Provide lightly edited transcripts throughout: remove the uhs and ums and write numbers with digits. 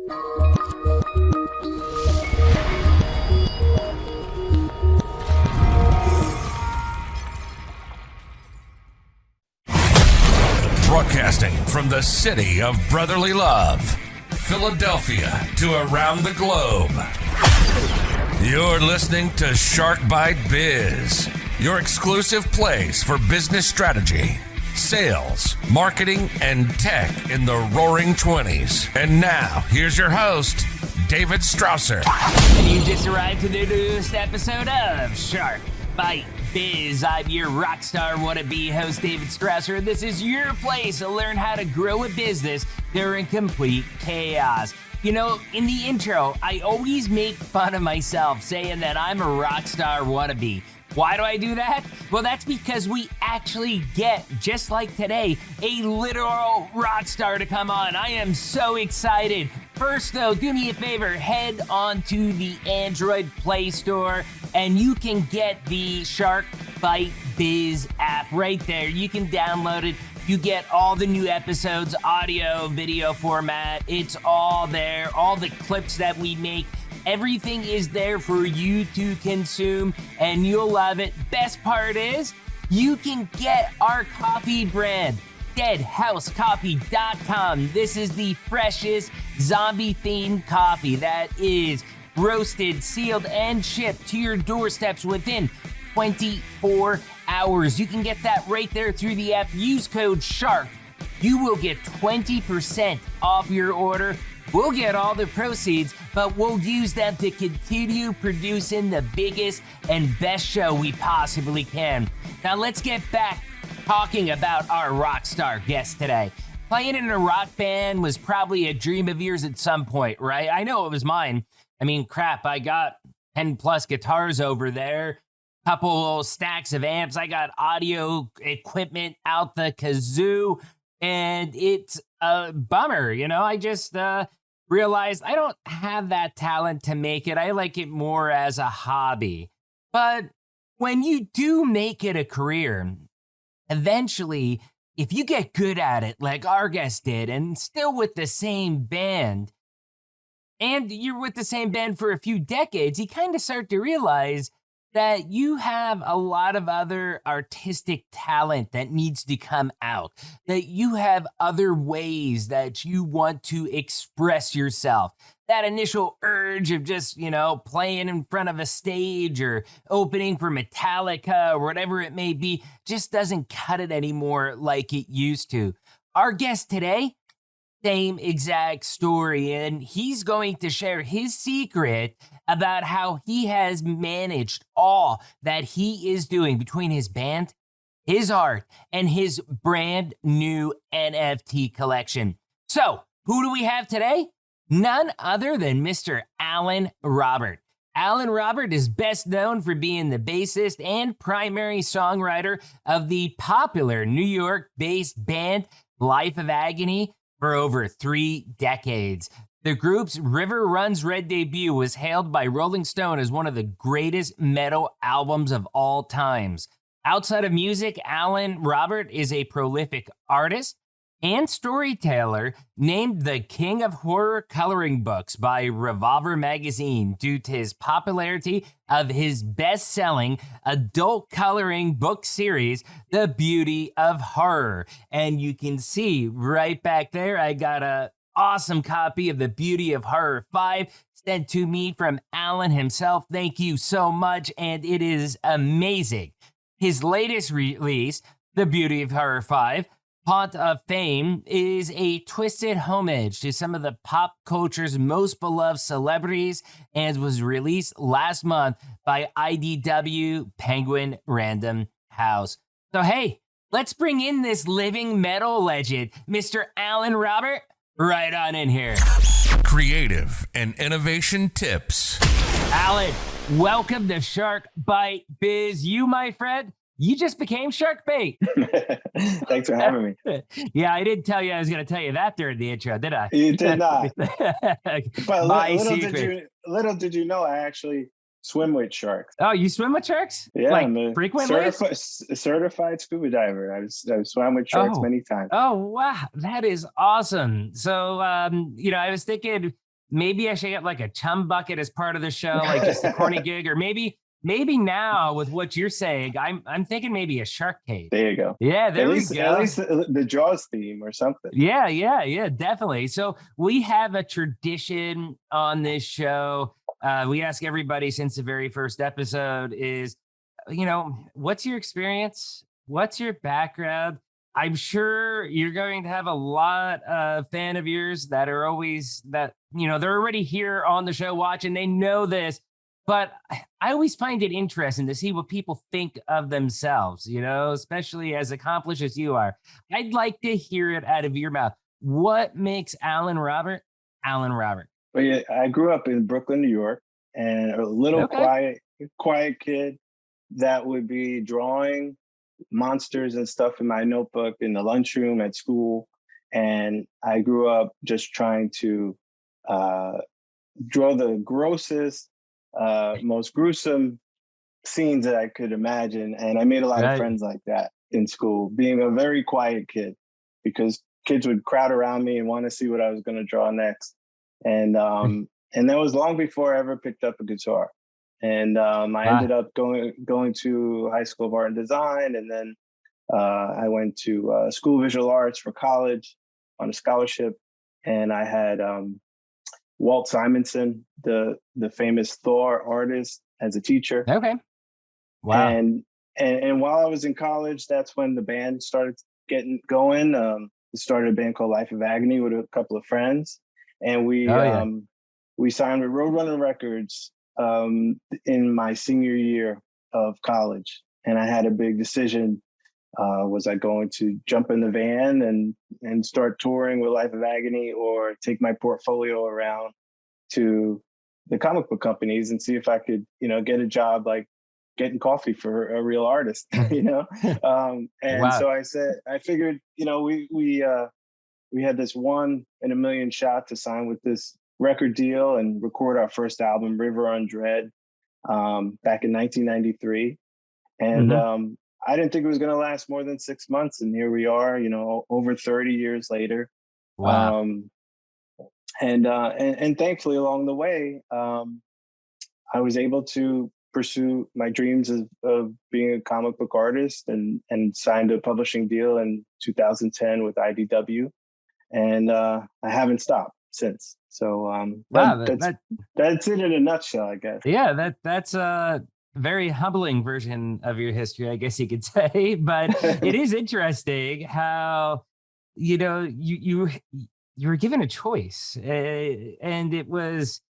Broadcasting from the city of brotherly love, Philadelphia to around the globe. You're listening to Shark Bite Biz, your exclusive place for business strategy, sales, marketing, and tech in the roaring 20s. And now, here's your host, David Strausser. And you just arrived to the newest episode of Shark Bite Biz. I'm your rock star wannabe host, David Strausser, and this is your place to learn how to grow a business during complete chaos. You know, in the intro, I always make fun of myself saying that I'm a rock star wannabe. Why do I do that? Well, that's because we actually get, just like today, a literal rock star to come on. I am so excited. First, though, do me a favor, head on to the Android Play Store, and you can get the Shark Bite Biz app right there. You can download it. You get all the new episodes, audio, video format. It's all there. All the clips that we make. Everything is there for you to consume, and you'll love it. Best part is, you can get our coffee brand, deadhousecoffee.com. This is the freshest zombie-themed coffee that is roasted, sealed, and shipped to your doorsteps within 24 hours. You can get that right there through the app. Use code SHARK. You will get 20% off your order. We'll get all the proceeds, but we'll use them to continue producing the biggest and best show we possibly can. Now let's get back talking about our rock star guest today. Playing in a rock band was probably a dream of yours at some point, right? I know it was mine. I mean, crap, I got 10 plus guitars over there, couple stacks of amps. I got audio equipment out the kazoo, and it's a bummer. You know, I just realized I don't have that talent to make it. I like it more as a hobby. But when you do make it a career, eventually, if you get good at it like our guest did, and still with the same band, and you're with the same band for a few decades, you kind of start to realize that you have a lot of other artistic talent that needs to come out, that you have other ways that you want to express yourself. That initial urge of just, you know, playing in front of a stage or opening for Metallica or whatever it may be just doesn't cut it anymore like it used to. Our guest today, same exact story, and he's going to share his secret about how he has managed all that he is doing between his band, his art, and his brand new NFT collection. So, who do we have today? None other than Mr. Alan Robert. Alan Robert is best known for being the bassist and primary songwriter of the popular New York-based band Life of Agony for over 3 decades. The group's River Runs Red debut was hailed by Rolling Stone as one of the greatest metal albums of all times. Outside of music, Alan Robert is a prolific artist and storyteller, named the King of Horror Coloring Books by Revolver magazine due to his popularity of his best-selling adult coloring book series, The Beauty of Horror. And you can see right back there, I got a awesome copy of The Beauty of Horror 5 sent to me from Alan himself. Thank you so much, and it is amazing. His latest release, The Beauty of Horror 5, Haunt of Fame, is a twisted homage to some of the pop culture's most beloved celebrities and was released last month by IDW Penguin Random House. So hey, let's bring in this living metal legend, Mr. Alan Robert. Right on in here. Creative and innovation tips. Alan, welcome to Shark Bite Biz. You, my friend, you just became Shark Bait. Thanks for having me. Yeah, I didn't tell you I was going to tell you that during the intro, did I? You did not. But little did you know I actually swim with sharks. Oh, you swim with sharks? Yeah, like I'm a frequently? certified scuba diver. I've swam with sharks many times. Oh, wow. That is awesome. So, I was thinking maybe I should get like a chum bucket as part of the show, like just a corny gig, or maybe now with what you're saying, I'm thinking maybe a shark cage. There you go. Yeah, there we go. At least the Jaws theme or something. Yeah, definitely. So we have a tradition on this show. We ask everybody since the very first episode is, what's your experience? What's your background? I'm sure you're going to have a lot of fan of yours that are always they're already here on the show watching. They know this, but I always find it interesting to see what people think of themselves, especially as accomplished as you are. I'd like to hear it out of your mouth. What makes Alan Robert? Well, yeah, I grew up in Brooklyn, New York, and a little quiet kid that would be drawing monsters and stuff in my notebook in the lunchroom at school. And I grew up just trying to draw the grossest, most gruesome scenes that I could imagine. And I made a lot of friends like that in school, being a very quiet kid, because kids would crowd around me and want to see what I was going to draw next. And that was long before I ever picked up a guitar. And I ended up going to High School of Art and Design, and then I went to School of Visual Arts for college on a scholarship. And I had Walt Simonson, the famous Thor artist, as a teacher. Okay. Wow. And while I was in college, that's when the band started getting going. We started a band called Life of Agony with a couple of friends, and we signed with Roadrunner Records in my senior year of college. And I had a big decision. Was I going to jump in the van and start touring with Life of Agony, or take my portfolio around to the comic book companies and see if I could, get a job like getting coffee for a real artist, So I figured, we had this 1 in a million shot to sign with this record deal and record our first album, River on Dread, back in 1993. And I didn't think it was going to last more than 6 months. And here we are, over 30 years later. Wow. And thankfully along the way, I was able to pursue my dreams of being a comic book artist, and signed a publishing deal in 2010 with IDW. And I haven't stopped since. So that's it in a nutshell, I guess. Yeah, that's a very humbling version of your history, I guess you could say. But it is interesting how you were given a choice, and it was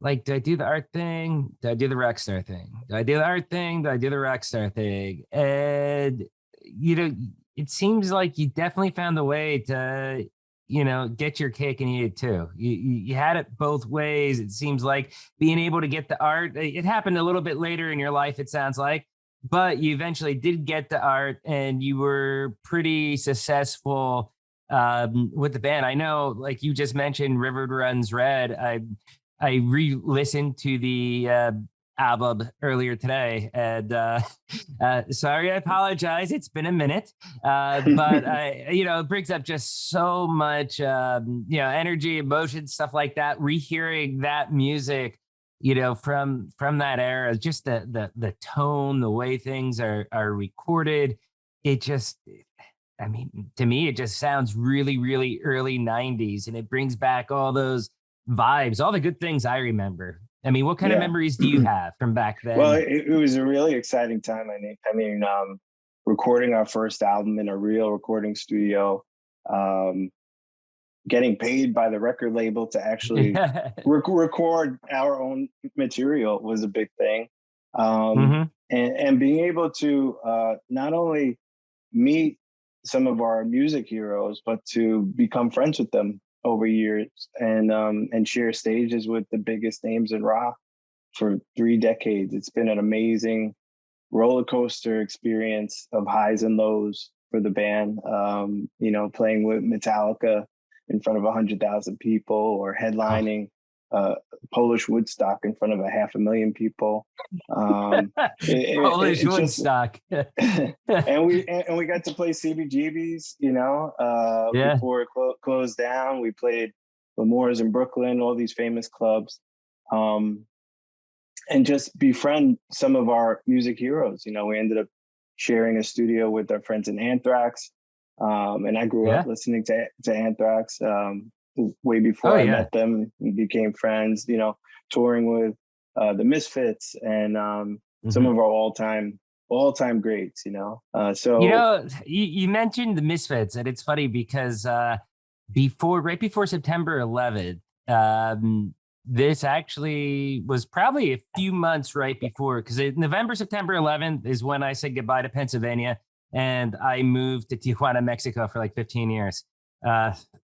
like, do I do the art thing? Do I do the rock star thing? Do I do the art thing? Do I do the rock star thing? And it seems like you definitely found a way to get your cake and eat it too. You had it both ways. It seems like being able to get the art, it happened a little bit later in your life, it sounds like, but you eventually did get the art, and you were pretty successful with the band. I know, like you just mentioned, River Runs Red. I re-listened to the album earlier today, and sorry, I apologize. It's been a minute, but it brings up just so much, energy, emotion, stuff like that. Rehearing that music, from that era, just the tone, the way things are recorded, it just, to me, it just sounds really, really early 90s, and it brings back all those vibes, all the good things I remember. What kind of memories do you have from back then? Well, it was a really exciting time. Recording our first album in a real recording studio, getting paid by the record label to actually record our own material was a big thing. And being able to not only meet some of our music heroes, but to become friends with them over years, and share stages with the biggest names in rock for 3 decades. It's been an amazing roller coaster experience of highs and lows for the band. Playing with Metallica in front of 100,000 people, or headlining Polish Woodstock in front of 500,000 people. Polish Woodstock. and we got to play CBGB's, before it closed down. We played L'Amour's in Brooklyn, all these famous clubs, and just befriend some of our music heroes. You know, we ended up sharing a studio with our friends in Anthrax, and I grew up listening to Anthrax way before I met them. We became friends. You know, touring with the Misfits and some of our all-time greats. You know, so you know, you mentioned the Misfits, and it's funny because right before September 11th, this actually was probably a few months right before, because September 11th is when I said goodbye to Pennsylvania, and I moved to Tijuana, Mexico for like 15 years.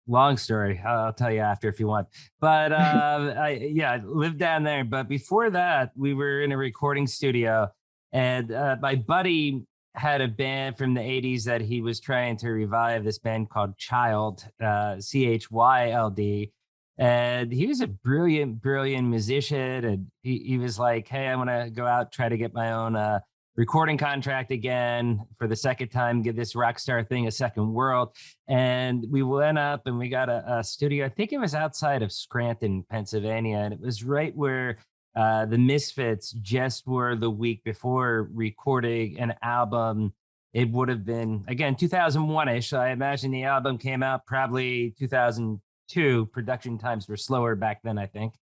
Long story. I'll tell you after if you want. But I lived down there. But before that, we were in a recording studio, and my buddy had a band from the 80s that he was trying to revive, this band called Child, Chyld. And he was a brilliant musician. And he was like, hey, I want to go out, try to get my own recording contract again for the second time, give this rock star thing a second world. And we went up and we got a studio. I think it was outside of Scranton, Pennsylvania. And it was right where the Misfits just were the week before recording an album. It would have been, again, 2001-ish. So I imagine the album came out probably 2002. Production times were slower back then, I think.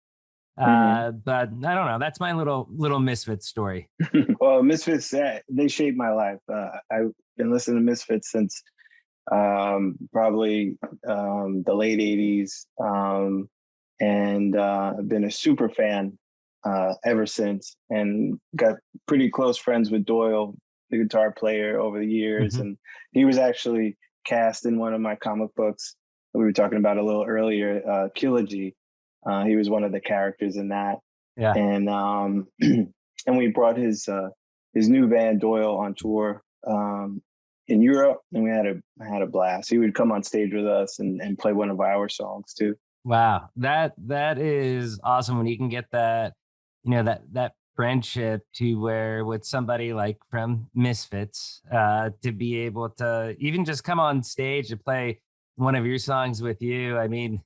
But I don't know. That's my little Misfits story. Well, Misfits, they shaped my life. I've been listening to Misfits since probably the late 80s. And I've been a super fan ever since, and got pretty close friends with Doyle, the guitar player, over the years. And he was actually cast in one of my comic books that we were talking about a little earlier, Kilogy. He was one of the characters in that. Yeah. And and we brought his new band Doyle on tour in Europe, and we had a blast. He would come on stage with us and play one of our songs too. Wow, that is awesome when you can get that, you know, that friendship to where with somebody like from Misfits to be able to even just come on stage to play one of your songs with you. I mean,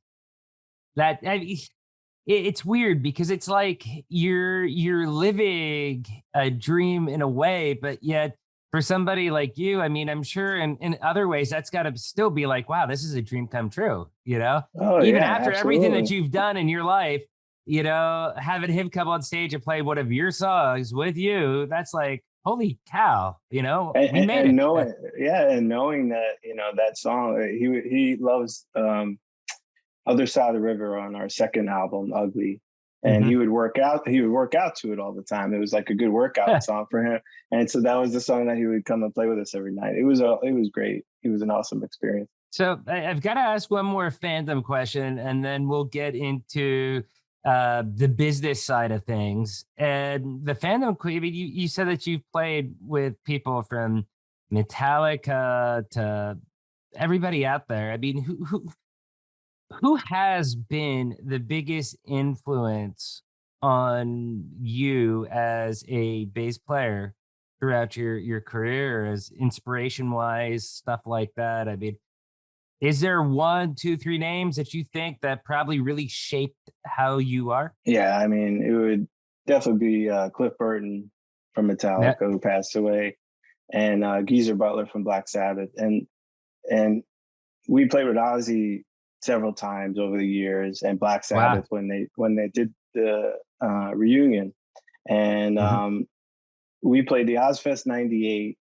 it's weird because it's like you're living a dream in a way, but yet for somebody like you, I mean, I'm sure in other ways that's got to still be like, wow, this is a dream come true, you know? Even after everything that you've done in your life, you know, having him come on stage and play one of your songs with you, that's like, holy cow, you know, we made it. And knowing that, you know, that song, he loves Other Side of the River on our second album, Ugly. And he would work out to it all the time. It was like a good workout song for him. And so that was the song that he would come and play with us every night. It was great. It was an awesome experience. So I've got to ask one more fandom question, and then we'll get into the business side of things. And the fandom, I mean, you said that you've played with people from Metallica to everybody out there. I mean, who has been the biggest influence on you as a bass player throughout your career, as inspiration wise, stuff like that? I mean, is there 1, 2, 3 names that you think that probably really shaped how you are? Yeah, I mean, it would definitely be Cliff Burton from Metallica, who passed away, and Geezer Butler from Black Sabbath. And we played with Ozzy several times over the years, and Black Sabbath when they did the reunion. And we played the Ozfest 98,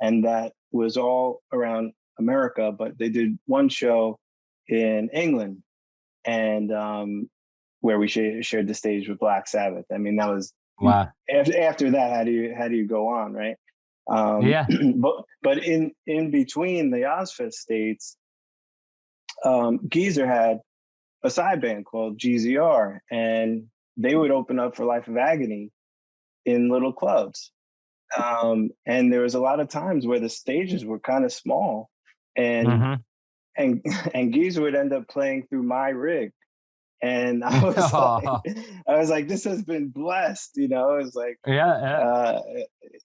and that was all around America, but they did one show in England, and where we shared the stage with Black Sabbath. I mean, that was after that, how do you go on, right? But in between the Ozfest states, Geezer had a side band called GZR, and they would open up for Life of Agony in little clubs. And there was a lot of times where the stages were kind of small, and Geezer would end up playing through my rig. And I was like, this has been blessed, you know. It was like,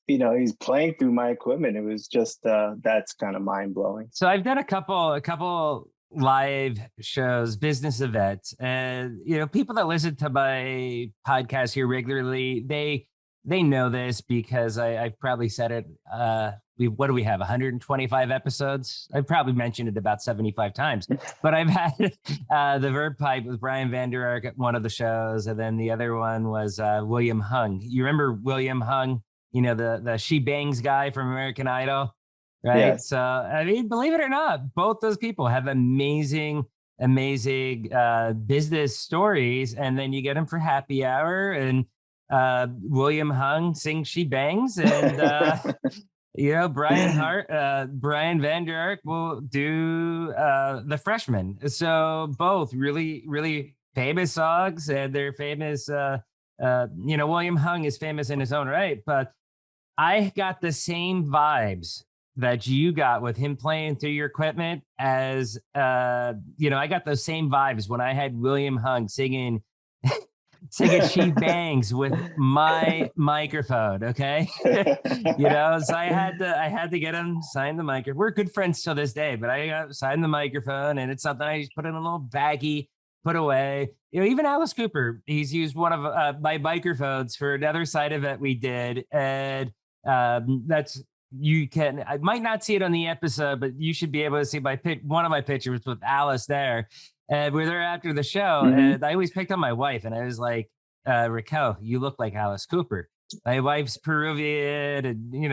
you know, he's playing through my equipment. It was just that's kind of mind blowing. So I've done a couple live shows, business events, and people that listen to my podcast here regularly, they know this because I've probably said it. What do we have? 125 episodes. I've probably mentioned it about 75 times. But I've had the Verb Pipe with Brian Vander Ark at one of the shows, and then the other one was William Hung. You remember William Hung? The She Bangs guy from American Idol, right? Yes. So I mean, believe it or not, both those people have amazing business stories, and then you get them for happy hour and. William Hung sings She Bangs, and Brian Vander Ark will do The Freshman. So both really, really famous songs, and they're famous. William Hung is famous in his own right, but I got the same vibes that you got with him playing through your equipment as I got those same vibes when I had William Hung singing She Bangs with my microphone. Okay. So I had to get him sign the microphone. We're good friends till this day, but I got signed the microphone, and it's something I just put in a little baggie, put away. Even Alice Cooper, he's used one of my microphones for another side event we did. And I might not see it on the episode, but you should be able to see one of my pictures with Alice there. And we're there after the show, and I always picked on my wife, and I was like, Raquel, you look like Alice Cooper. My wife's Peruvian, and I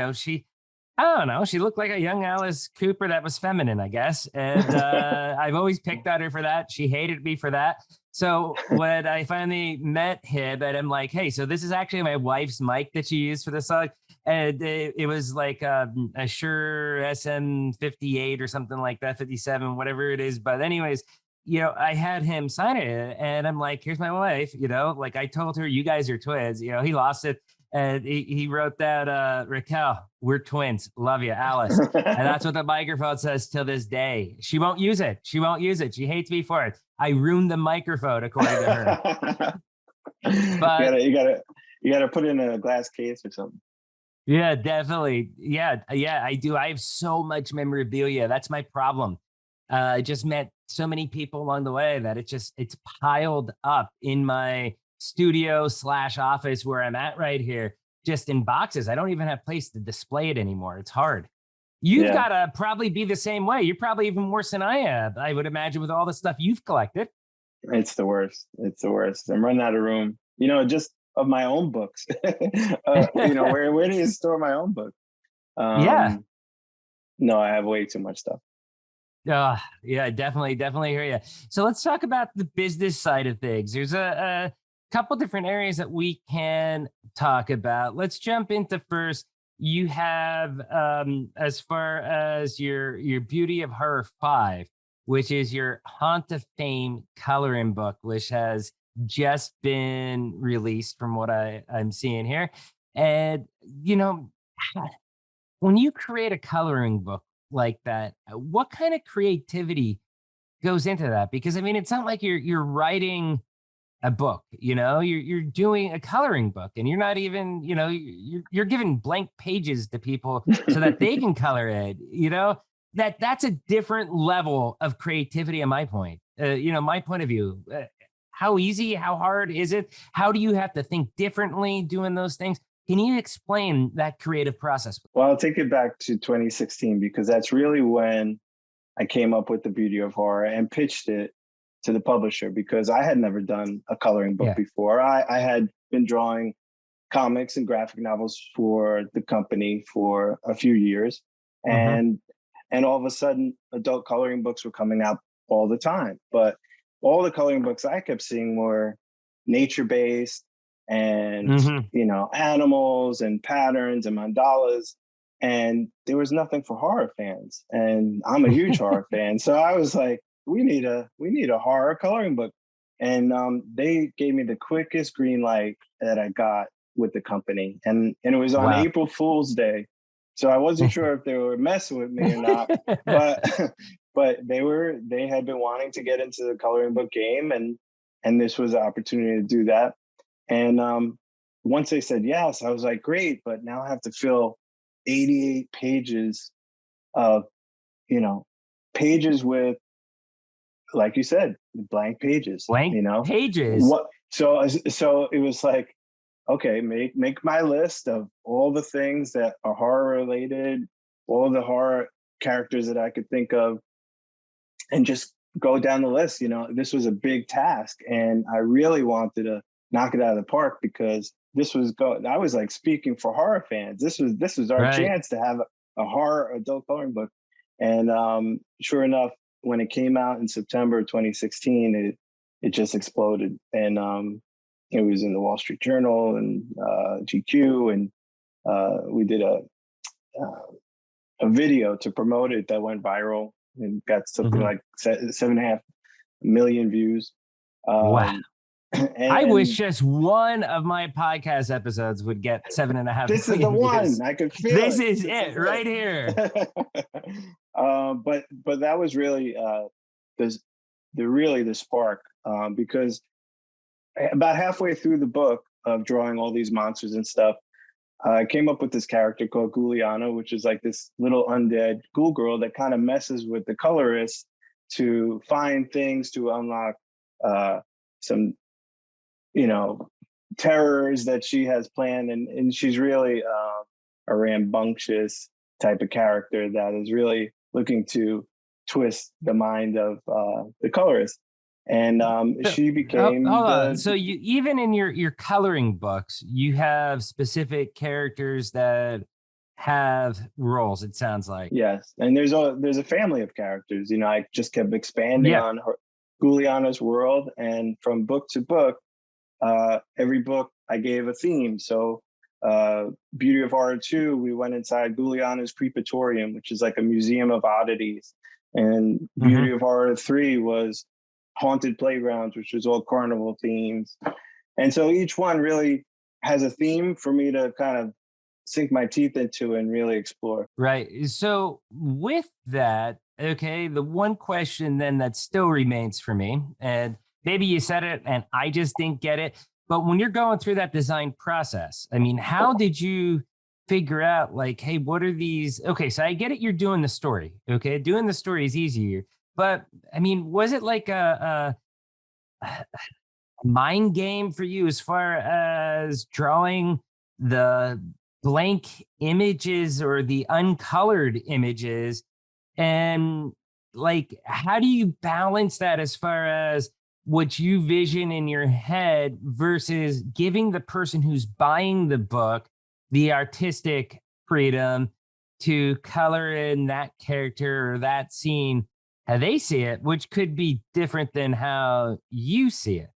don't know, she looked like a young Alice Cooper that was feminine, I guess. And I've always picked on her for that. She hated me for that. So when I finally met him, and I'm like, hey, so this is actually my wife's mic that she used for the song. And it was like a Shure SM58 or something like that, 57, whatever it is. But anyways, I had him sign it, and I'm like, here's my wife, like I told her, you guys are twins. He lost it. And he wrote that, Raquel, we're twins. Love you, Alice. And that's what the microphone says till this day. She won't use it. She hates me for it. I ruined the microphone, according to her. But you gotta put it in a glass case or something. Yeah, definitely. Yeah, I do. I have so much memorabilia. That's my problem. I just met so many people along the way that it's piled up in my studio / office where I'm at right here, just in boxes. I don't even have place to display it anymore. It's hard. You've got to probably be the same way. You're probably even worse than I am, I would imagine, with all the stuff you've collected. It's the worst. I'm running out of room, just of my own books. Where do you store my own book? No, I have way too much stuff. Yeah, definitely hear you. So let's talk about the business side of things. There's a couple different areas that we can talk about. Let's jump into first. You have, as far as your Beauty of Horror 5, which is your Haunt of Fame coloring book, which has just been released from what I'm seeing here. And, when you create a coloring book like that, what kind of creativity goes into that? Because I mean, it's not like you're writing a book, you're doing a coloring book, and you're not even, you're giving blank pages to people so that they can color it. That's a different level of creativity. In my point, my point of view. How easy, how hard is it? How do you have to think differently doing those things? Can you explain that creative process? Well, I'll take it back to 2016, because that's really when I came up with the Beauty of Horror and pitched it to the publisher, because I had never done a coloring book before. I had been drawing comics and graphic novels for the company for a few years. And all of a sudden, adult coloring books were coming out all the time. But all the coloring books I kept seeing were nature-based, and animals and patterns and mandalas, and there was nothing for horror fans. And I'm a huge horror fan, so I was like, we need a horror coloring book. And they gave me the quickest green light that I got with the company, and it was on April Fool's Day, so I wasn't sure if they were messing with me or not. but they had been wanting to get into the coloring book game, and this was the opportunity to do that. And once they said yes, I was like, great, but now I have to fill 88 pages of, pages with like you said, blank pages. Blank pages. What? So it was like, okay, make my list of all the things that are horror related, all the horror characters that I could think of, and just go down the list. This was a big task, and I really wanted to knock it out of the park because I was like speaking for horror fans. This was our chance to have a horror adult coloring book. And sure enough, when it came out in September 2016, it just exploded. And it was in the Wall Street Journal and GQ, and we did a video to promote it that went viral and got something like 7.5 million views. Wow. I wish just one of my podcast episodes would get 7.5 this is the views. one. I could feel this is it right here. But that was really the spark, because about halfway through the book of drawing all these monsters and stuff, I came up with this character called Ghouliana, which is like this little undead ghoul girl that kind of messes with the colorist to find things to unlock some, terrors that she has planned. And she's really a rambunctious type of character that is really looking to twist the mind of the colorist. And she became hold on. So you, even in your coloring books, you have specific characters that have roles, it sounds like. Yes. And there's a family of characters. I just kept expanding on her Ghouliana's world, and from book to book, every book I gave a theme. So Beauty of Horror 2, we went inside Ghouliana's Creepatorium, which is like a museum of oddities. And Beauty of Horror 3 was Haunted Playgrounds, which was all carnival themes. And so each one really has a theme for me to kind of sink my teeth into and really explore. Right. So with that, okay, the one question then that still remains for me, and maybe you said it and I just didn't get it, but when you're going through that design process, I mean, how did you figure out like, hey, what are these? Okay, so I get it. You're doing the story. Okay. Doing the story is easier. But I mean, was it like a mind game for you as far as drawing the blank images or the uncolored images? And like, how do you balance that as far as what you vision in your head versus giving the person who's buying the book the artistic freedom to color in that character or that scene how they see it, which could be different than how you see it?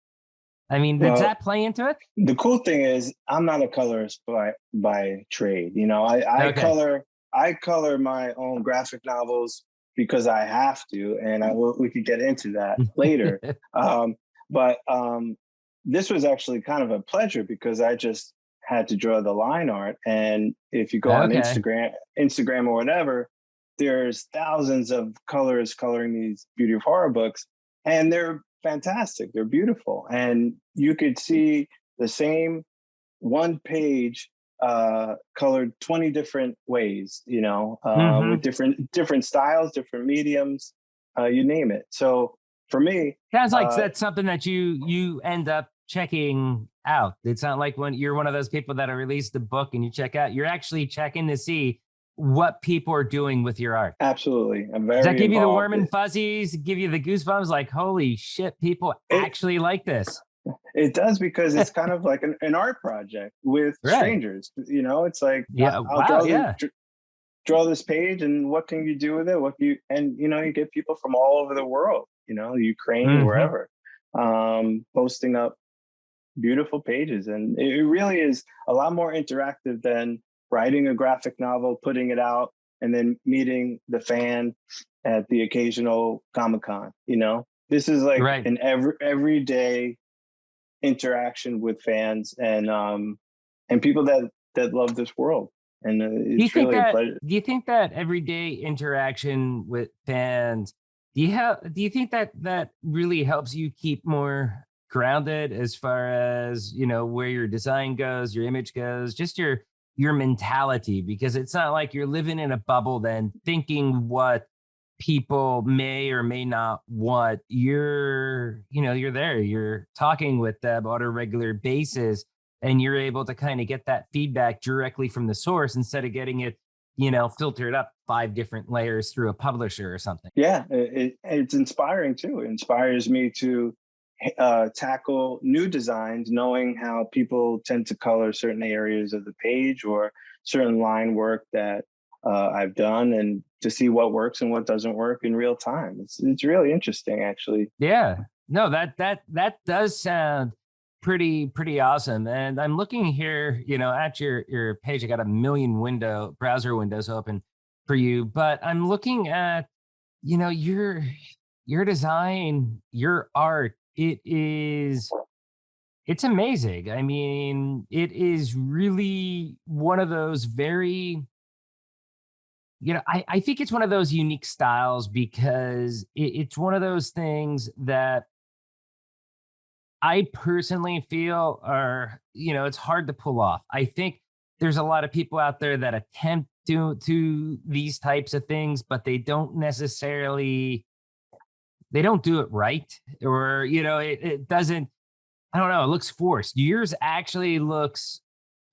I mean, does that play into it? The cool thing is I'm not a colorist by trade. I color my own graphic novels because I have to, and we could get into that later. But this was actually kind of a pleasure because I just had to draw the line art. And if you go on Instagram or whatever, there's thousands of colors coloring these Beauty of Horror books, and they're fantastic. They're beautiful. And you could see the same one page colored 20 different ways, with different styles, different mediums, you name it. So for me, sounds like that's something that you end up checking out. It's not like when you're one of those people that release the book and you check out, you're actually checking to see what people are doing with your art. Absolutely. I'm very Does that give you the warm and fuzzies, give you the goosebumps, like, holy shit, people actually like this? It does, because it's kind of like an art project with strangers. It's like, I'll draw this page, and what can you do with it? You get people from all over the world, Ukraine, wherever, posting up beautiful pages. And it really is a lot more interactive than writing a graphic novel, putting it out, and then meeting the fan at the occasional Comic-Con. This is like an everyday interaction with fans and people that love this world. And it's really a pleasure. Do you think that everyday interaction with fans, do you think that really helps you keep more grounded as far as, where your design goes, your image goes, just your mentality? Because it's not like you're living in a bubble then thinking what people may or may not want, you're there, you're talking with them on a regular basis, and you're able to kind of get that feedback directly from the source instead of getting it, filtered up 5 different layers through a publisher or something. Yeah, it's inspiring too. It inspires me to tackle new designs, knowing how people tend to color certain areas of the page or certain line work that I've done, and to see what works and what doesn't work in real time. It's really interesting, actually. Yeah, no, that does sound pretty awesome. And I'm looking here, at your page. I got a million browser windows open for you, but I'm looking at, your design, your art. It's amazing. I mean, it is really one of those very, I think it's one of those unique styles because it's one of those things that I personally feel are, it's hard to pull off. I think there's a lot of people out there that attempt to these types of things, but they don't do it right. Or, it doesn't, I don't know, it looks forced. Yours actually looks,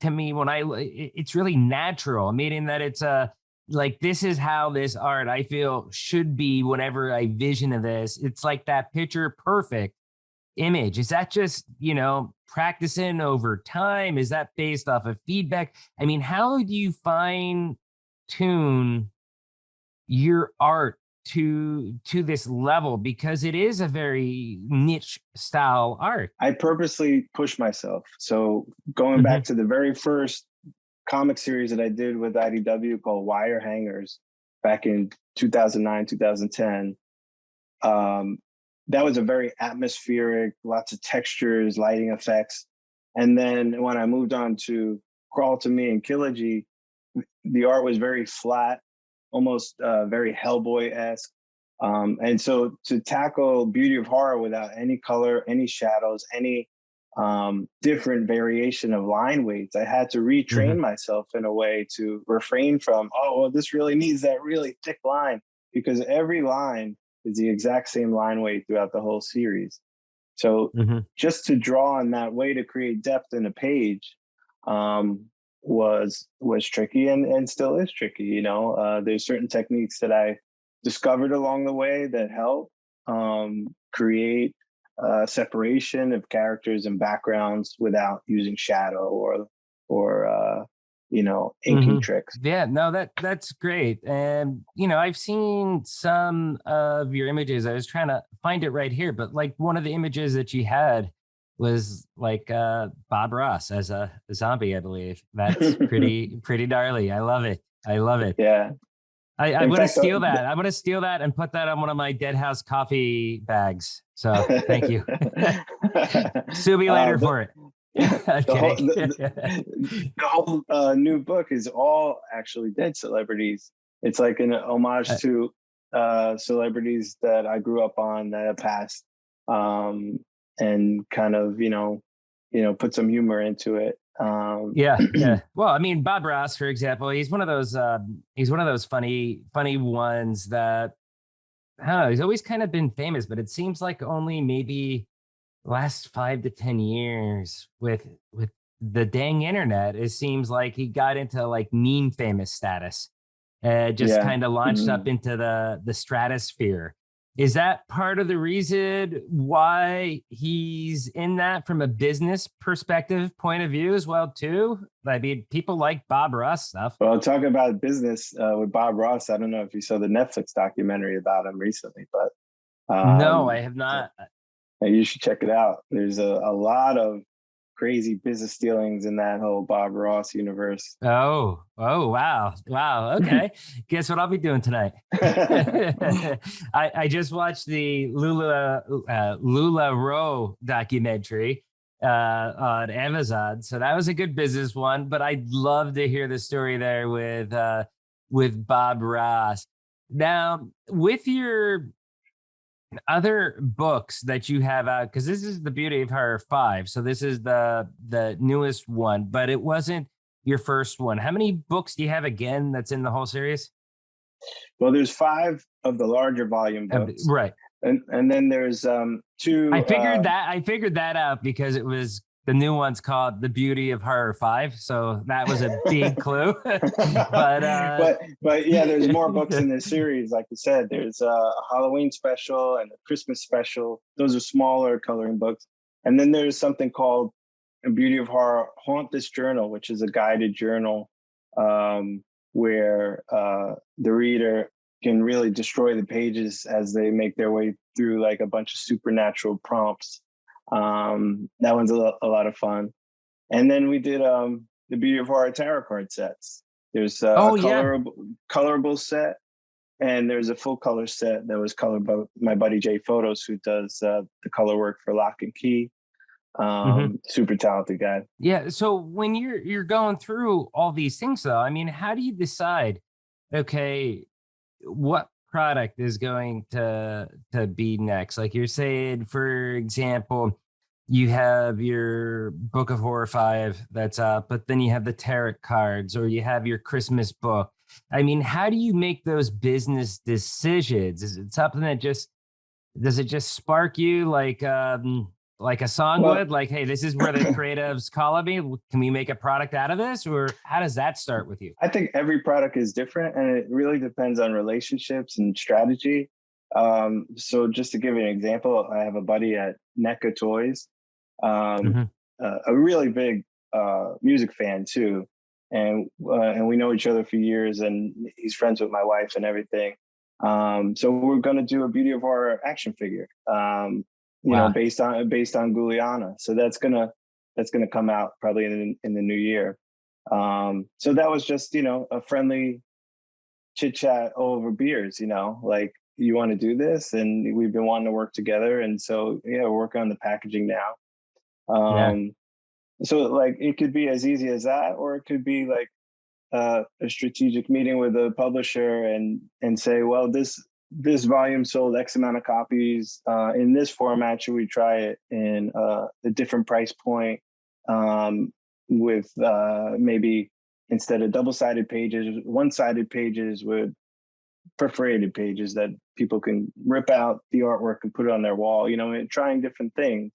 to me, it's really natural, meaning that it's like, this is how this art, I feel, should be whenever I vision of this. It's like that picture perfect image. Is that just, practicing over time? Is that based off of feedback? I mean, how do you fine tune your art to this level, because it is a very niche style art? I purposely push myself. So going back to the very first comic series that I did with IDW called Wire Hangers back in 2009, 2010, that was a very atmospheric, lots of textures, lighting effects. And then when I moved on to Crawl to Me and Kilogy, the art was very flat, almost very Hellboy-esque. And so to tackle beauty of horror without any color, any shadows, any different variation of line weights, I had to retrain myself in a way to refrain from, this really needs that really thick line, because every line is the exact same line weight throughout the whole series. So just to draw in that way to create depth in a page was tricky, and still is tricky. There's certain techniques that I discovered along the way that help create separation of characters and backgrounds without using shadow or inking tricks. Yeah, no, that's great. And I've seen some of your images. I was trying to find it right here, but like one of the images that you had was like Bob Ross as a zombie, I believe. That's pretty gnarly. I love it. Yeah. I'm going to steal that. I'm going to steal that and put that on one of my Dead House coffee bags. So thank you. Sue me later for it. The whole new book is all actually dead celebrities. It's like an homage to celebrities that I grew up on that have passed, and kind of put some humor into it. Yeah. Well, I mean, Bob Ross, for example, he's one of those funny ones that, I don't know, he's always kind of been famous, but it seems like only maybe last 5 to 10 years with the dang internet, it seems like he got into like meme famous status, kind of launched up into the stratosphere. Is that part of the reason why he's in that from a business perspective point of view as well too? I mean, people like Bob Ross stuff. Well, talking about business with Bob Ross, I don't know if you saw the Netflix documentary about him recently, but no, I have not. You should check it out. There's a lot of crazy business dealings in that whole Bob Ross universe. Oh, wow. Okay. Guess what I'll be doing tonight? I just watched the Lula Rowe documentary on Amazon. So that was a good business one, but I'd love to hear the story there with Bob Ross. Now, with your other books that you have out, because this is the Beauty of Horror 5, so this is the newest one, but it wasn't your first one. How many books do you have again that's in the whole series? Well, there's 5 of the larger volume books. Right. And then there's two. I figured that out because it was the new one's called The Beauty of Horror 5. So that was a big clue. but yeah, there's more books in this series. Like I said, there's a Halloween special and a Christmas special. Those are smaller coloring books. And then there's something called A Beauty of Horror Haunt This Journal, which is a guided journal where the reader can really destroy the pages as they make their way through like a bunch of supernatural prompts. That one's a lot of fun. And then we did the Beauty of Horror tarot card sets. There's a colorable set, and there's a full color set that was colored by my buddy Jay Photos, who does the color work for Lock and Key. Super talented guy. Yeah. So when you're going through all these things, though, I mean, how do you decide, okay, what product is going to be next? Like you're saying, for example, you have your Book of Horror 5 that's up, but then you have the tarot cards, or you have your Christmas book. I mean, how do you make those business decisions? Is it something that does it just spark you like a song would? Like, hey, this is where the creatives call me. Can we make a product out of this? Or how does that start with you? I think every product is different, and it really depends on relationships and strategy. So just to give you an example, I have a buddy at NECA Toys, a really big music fan too. And we know each other for years, and he's friends with my wife and everything. So we're going to do a Beauty of Horror action figure. You know, based on Guliana. So that's gonna come out probably in the new year. So that was just, you know, a friendly chit chat over beers, you know, like, you want to do this? And we've been wanting to work together. And so, yeah, we're working on the packaging now. So like, it could be as easy as that, or it could be like a strategic meeting with a publisher and say, well, this volume sold X amount of copies in this format. Should we try it in a different price point with maybe instead of double-sided pages, one-sided pages with perforated pages that people can rip out the artwork and put it on their wall, you know, and trying different things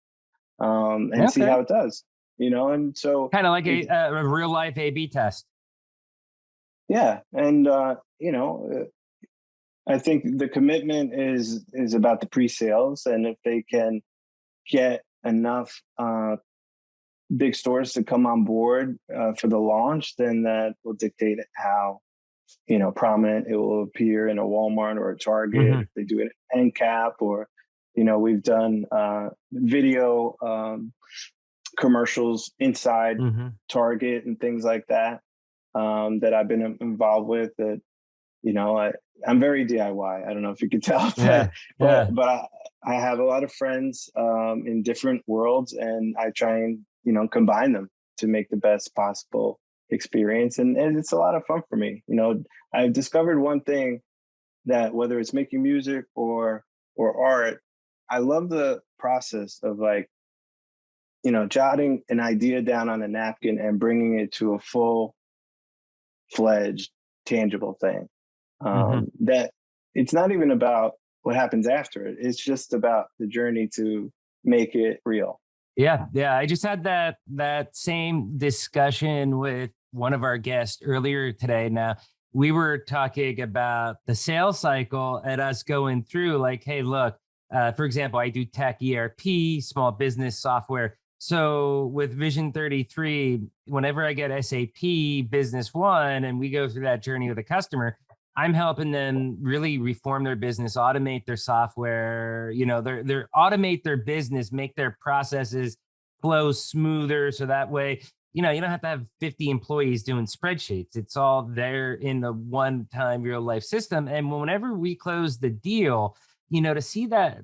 and see how it does, you know? And so kind of like a real life A/B test. Yeah. And, you know, I think the commitment is about the pre-sales, and if they can get enough big stores to come on board for the launch, then that will dictate how, you know, prominent it will appear in a Walmart or a Target. If they do it at end cap, or, you know, we've done video commercials inside Target and things like that that I've been involved with. That, you know, I'm very DIY. I don't know if you could tell, but I have a lot of friends in different worlds, and I try and, you know, combine them to make the best possible experience. And it's a lot of fun for me. You know, I've discovered one thing, that whether it's making music or art, I love the process of, like, you know, jotting an idea down on a napkin and bringing it to a full-fledged, tangible thing. That it's not even about what happens after it. It's just about the journey to make it real. Yeah. I just had that same discussion with one of our guests earlier today. Now, we were talking about the sales cycle and us going through, like, hey, look, for example, I do tech, ERP, small business software. So with Vision 33, whenever I get SAP Business One and we go through that journey with a customer, I'm helping them really reform their business, automate their software, you know, they're automate their business, make their processes flow smoother. So that way, you know, you don't have to have 50 employees doing spreadsheets. It's all there in the one-time real life system. And whenever we close the deal, you know, to see that,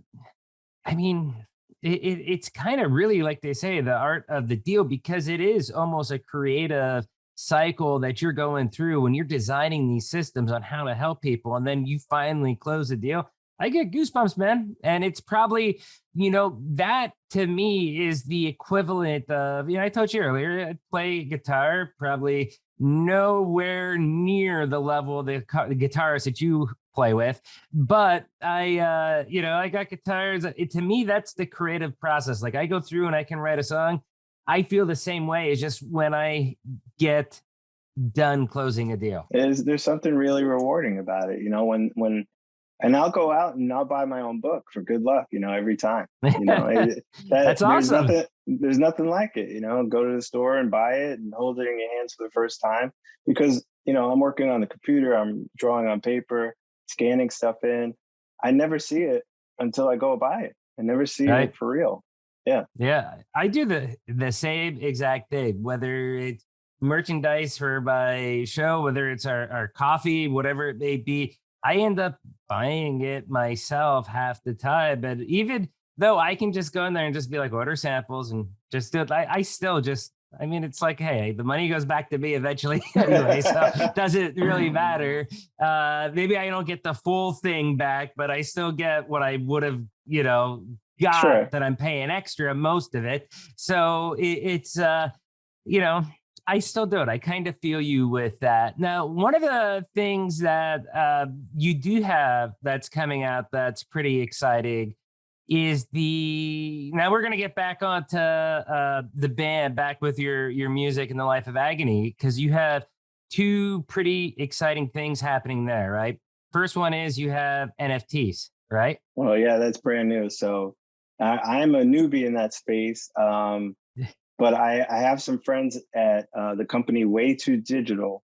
I mean, it's kind of really, like they say, the art of the deal, because it is almost a creative cycle that you're going through when you're designing these systems on how to help people, and then you finally close the deal. I get goosebumps, man. And it's probably, that to me is the equivalent of, I told you earlier, I play guitar, probably nowhere near the level of the guitars that you play with. But I got guitars. To me, that's the creative process. Like I go through and I can write a song. I feel the same way. It's just when I get done closing a deal. There's something really rewarding about it, when and I'll go out and I'll buy my own book for good luck, every time. That's awesome. There's nothing like it, go to the store and buy it and hold it in your hands for the first time because, I'm working on the computer, I'm drawing on paper, scanning stuff in. I never see it until I go buy it. I never see it for real. Yeah. Yeah. I do the same exact thing, whether it's merchandise for my show, whether it's our coffee, whatever it may be. I end up buying it myself half the time. But even though I can just go in there and just be like, order samples and just do it, I still just, it's like, hey, the money goes back to me eventually anyway. So it doesn't really matter. Maybe I don't get the full thing back, but I still get what I would have, got sure. that I'm paying extra, most of it. So it's I still do it. I kind of feel you with that. Now, one of the things that you do have that's coming out that's pretty exciting is now we're going to get back onto the band, back with your music and the Life of Agony, because you have two pretty exciting things happening there, right? First one is you have NFTs, right? Well, yeah, that's brand new. So I'm a newbie in that space. But I have some friends at the company Way Too Digital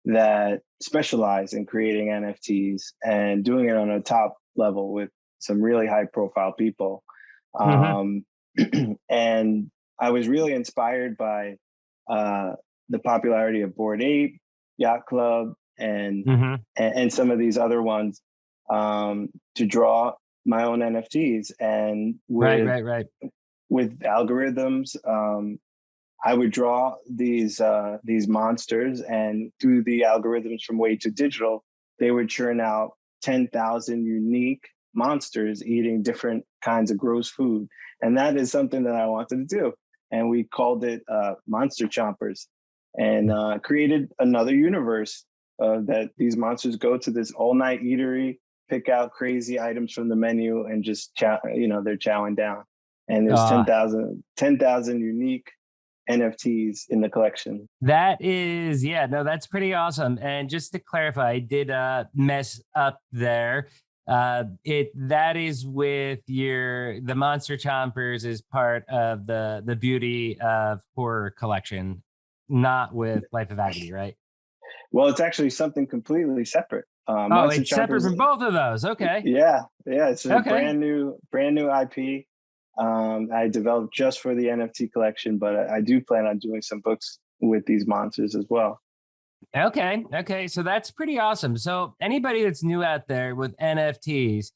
that specialize in creating NFTs and doing it on a top level with some really high profile people. And I was really inspired by the popularity of Bored Ape, Yacht Club, and some of these other ones to draw my own NFTs. And with algorithms, I would draw these monsters, and through the algorithms from Way Too Digital, they would churn out 10,000 unique monsters eating different kinds of gross food. And that is something that I wanted to do. And we called it Monster Chompers, and created another universe that these monsters go to this all-night eatery, pick out crazy items from the menu, and just they're chowing down. And there's 10,000 unique NFTs in the collection. That is, that's pretty awesome. And just to clarify, I did mess up there. That is with the Monster Chompers is part of the Beauty of Horror collection, not with Life of Agony, right? Well, it's actually something completely separate. Monster it's Chompers, separate from both of those. Okay. Yeah. It's a brand new IP. I developed just for the NFT collection, but I do plan on doing some books with these monsters as well. Okay. So that's pretty awesome. So anybody that's new out there with NFTs,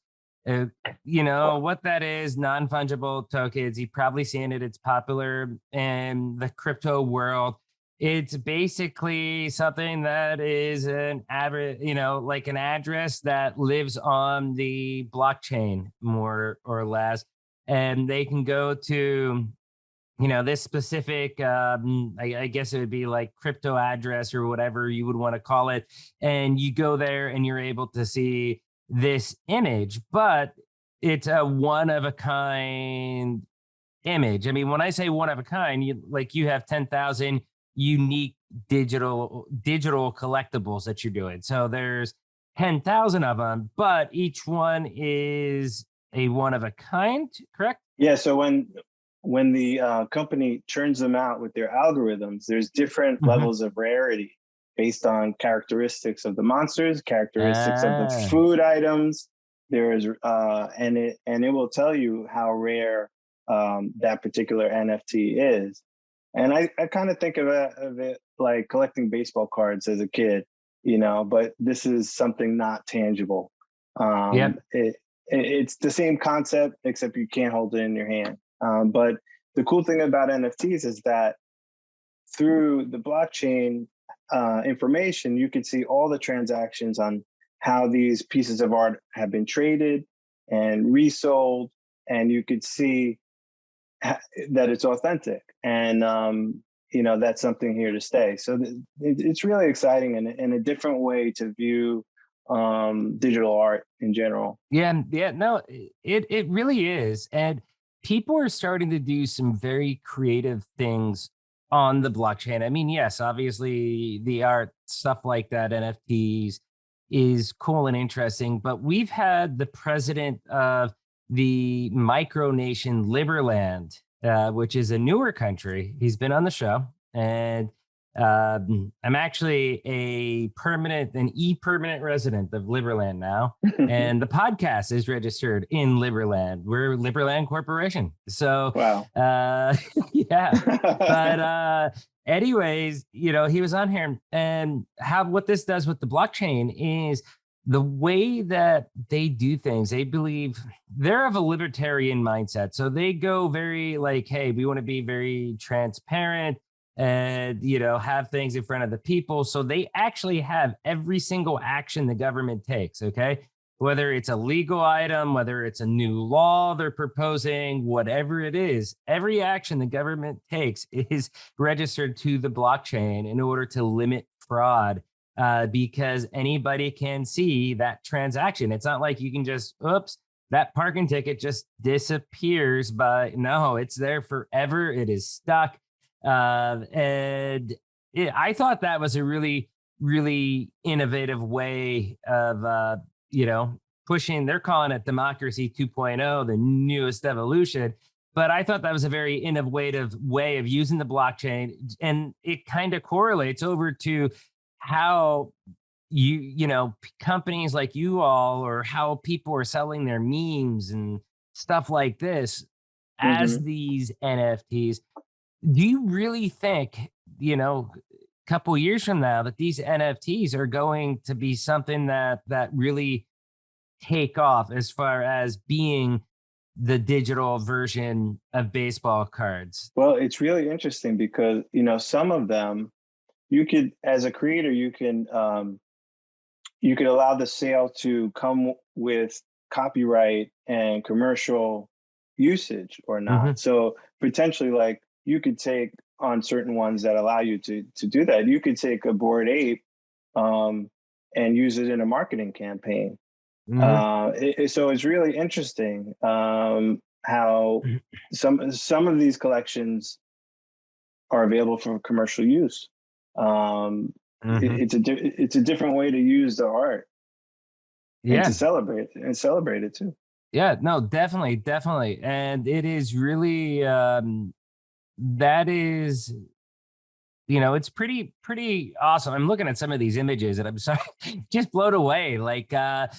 what that is, non-fungible tokens, you've probably seen it. It's popular in the crypto world. It's basically something that is an average, like an address that lives on the blockchain, more or less. And they can go to, this specific, I guess it would be like crypto address or whatever you would want to call it. And you go there and you're able to see this image, but it's a one of a kind image. I mean, when I say one of a kind, you have 10,000 unique digital collectibles that you're doing. So there's 10,000 of them, but each one is a one of a kind, correct? Yeah. So when the company churns them out with their algorithms, there's different levels of rarity based on characteristics of the monsters, characteristics of the food items. There's and it will tell you how rare that particular NFT is. And I kind of think of it like collecting baseball cards as a kid, but this is something not tangible. It's the same concept, except you can't hold it in your hand. But the cool thing about NFTs is that through the blockchain information, you can see all the transactions on how these pieces of art have been traded, and resold, and you could see that it's authentic. And, that's something here to stay. So it's really exciting and a different way to view digital art in general. Yeah, no, it really is. And people are starting to do some very creative things on the blockchain. I mean, yes, obviously the art stuff like that, NFTs, is cool and interesting, but we've had the president of the micronation Liberland, which is a newer country. He's been on the show, and I'm actually an permanent resident of Liberland now, and the podcast is registered in Liberland. We're Liberland Corporation. So, wow. Yeah. But anyways, he was on here, and what this does with the blockchain is the way that they do things. They believe they're of a libertarian mindset. So they go very like, hey, we want to be very transparent and, have things in front of the people. So they actually have every single action the government takes, okay? Whether it's a legal item, whether it's a new law they're proposing, whatever it is, every action the government takes is registered to the blockchain in order to limit fraud, because anybody can see that transaction. It's not like you can just, oops, that parking ticket just disappears. But no, it's there forever. It is stuck. I thought that was a really, really innovative way of, pushing. They're calling it democracy 2.0, the newest evolution. But I thought that was a very innovative way of using the blockchain. And it kind of correlates over to how companies like you all, or how people are selling their memes and stuff like this as these NFTs. Do you really think, a couple years from now, that these NFTs are going to be something that really take off as far as being the digital version of baseball cards? Well, it's really interesting because, some of them you could, as a creator, you could allow the sale to come with copyright and commercial usage or not. So potentially, like, you could take on certain ones that allow you to do that. You could take a Bored Ape and use it in a marketing campaign. So it's really interesting how some of these collections are available for commercial use. It's a different way to use the art, and to celebrate it too. Yeah, no, definitely, and it is really that is, it's pretty awesome. I'm looking at some of these images, and I'm sorry, just blown away. Like the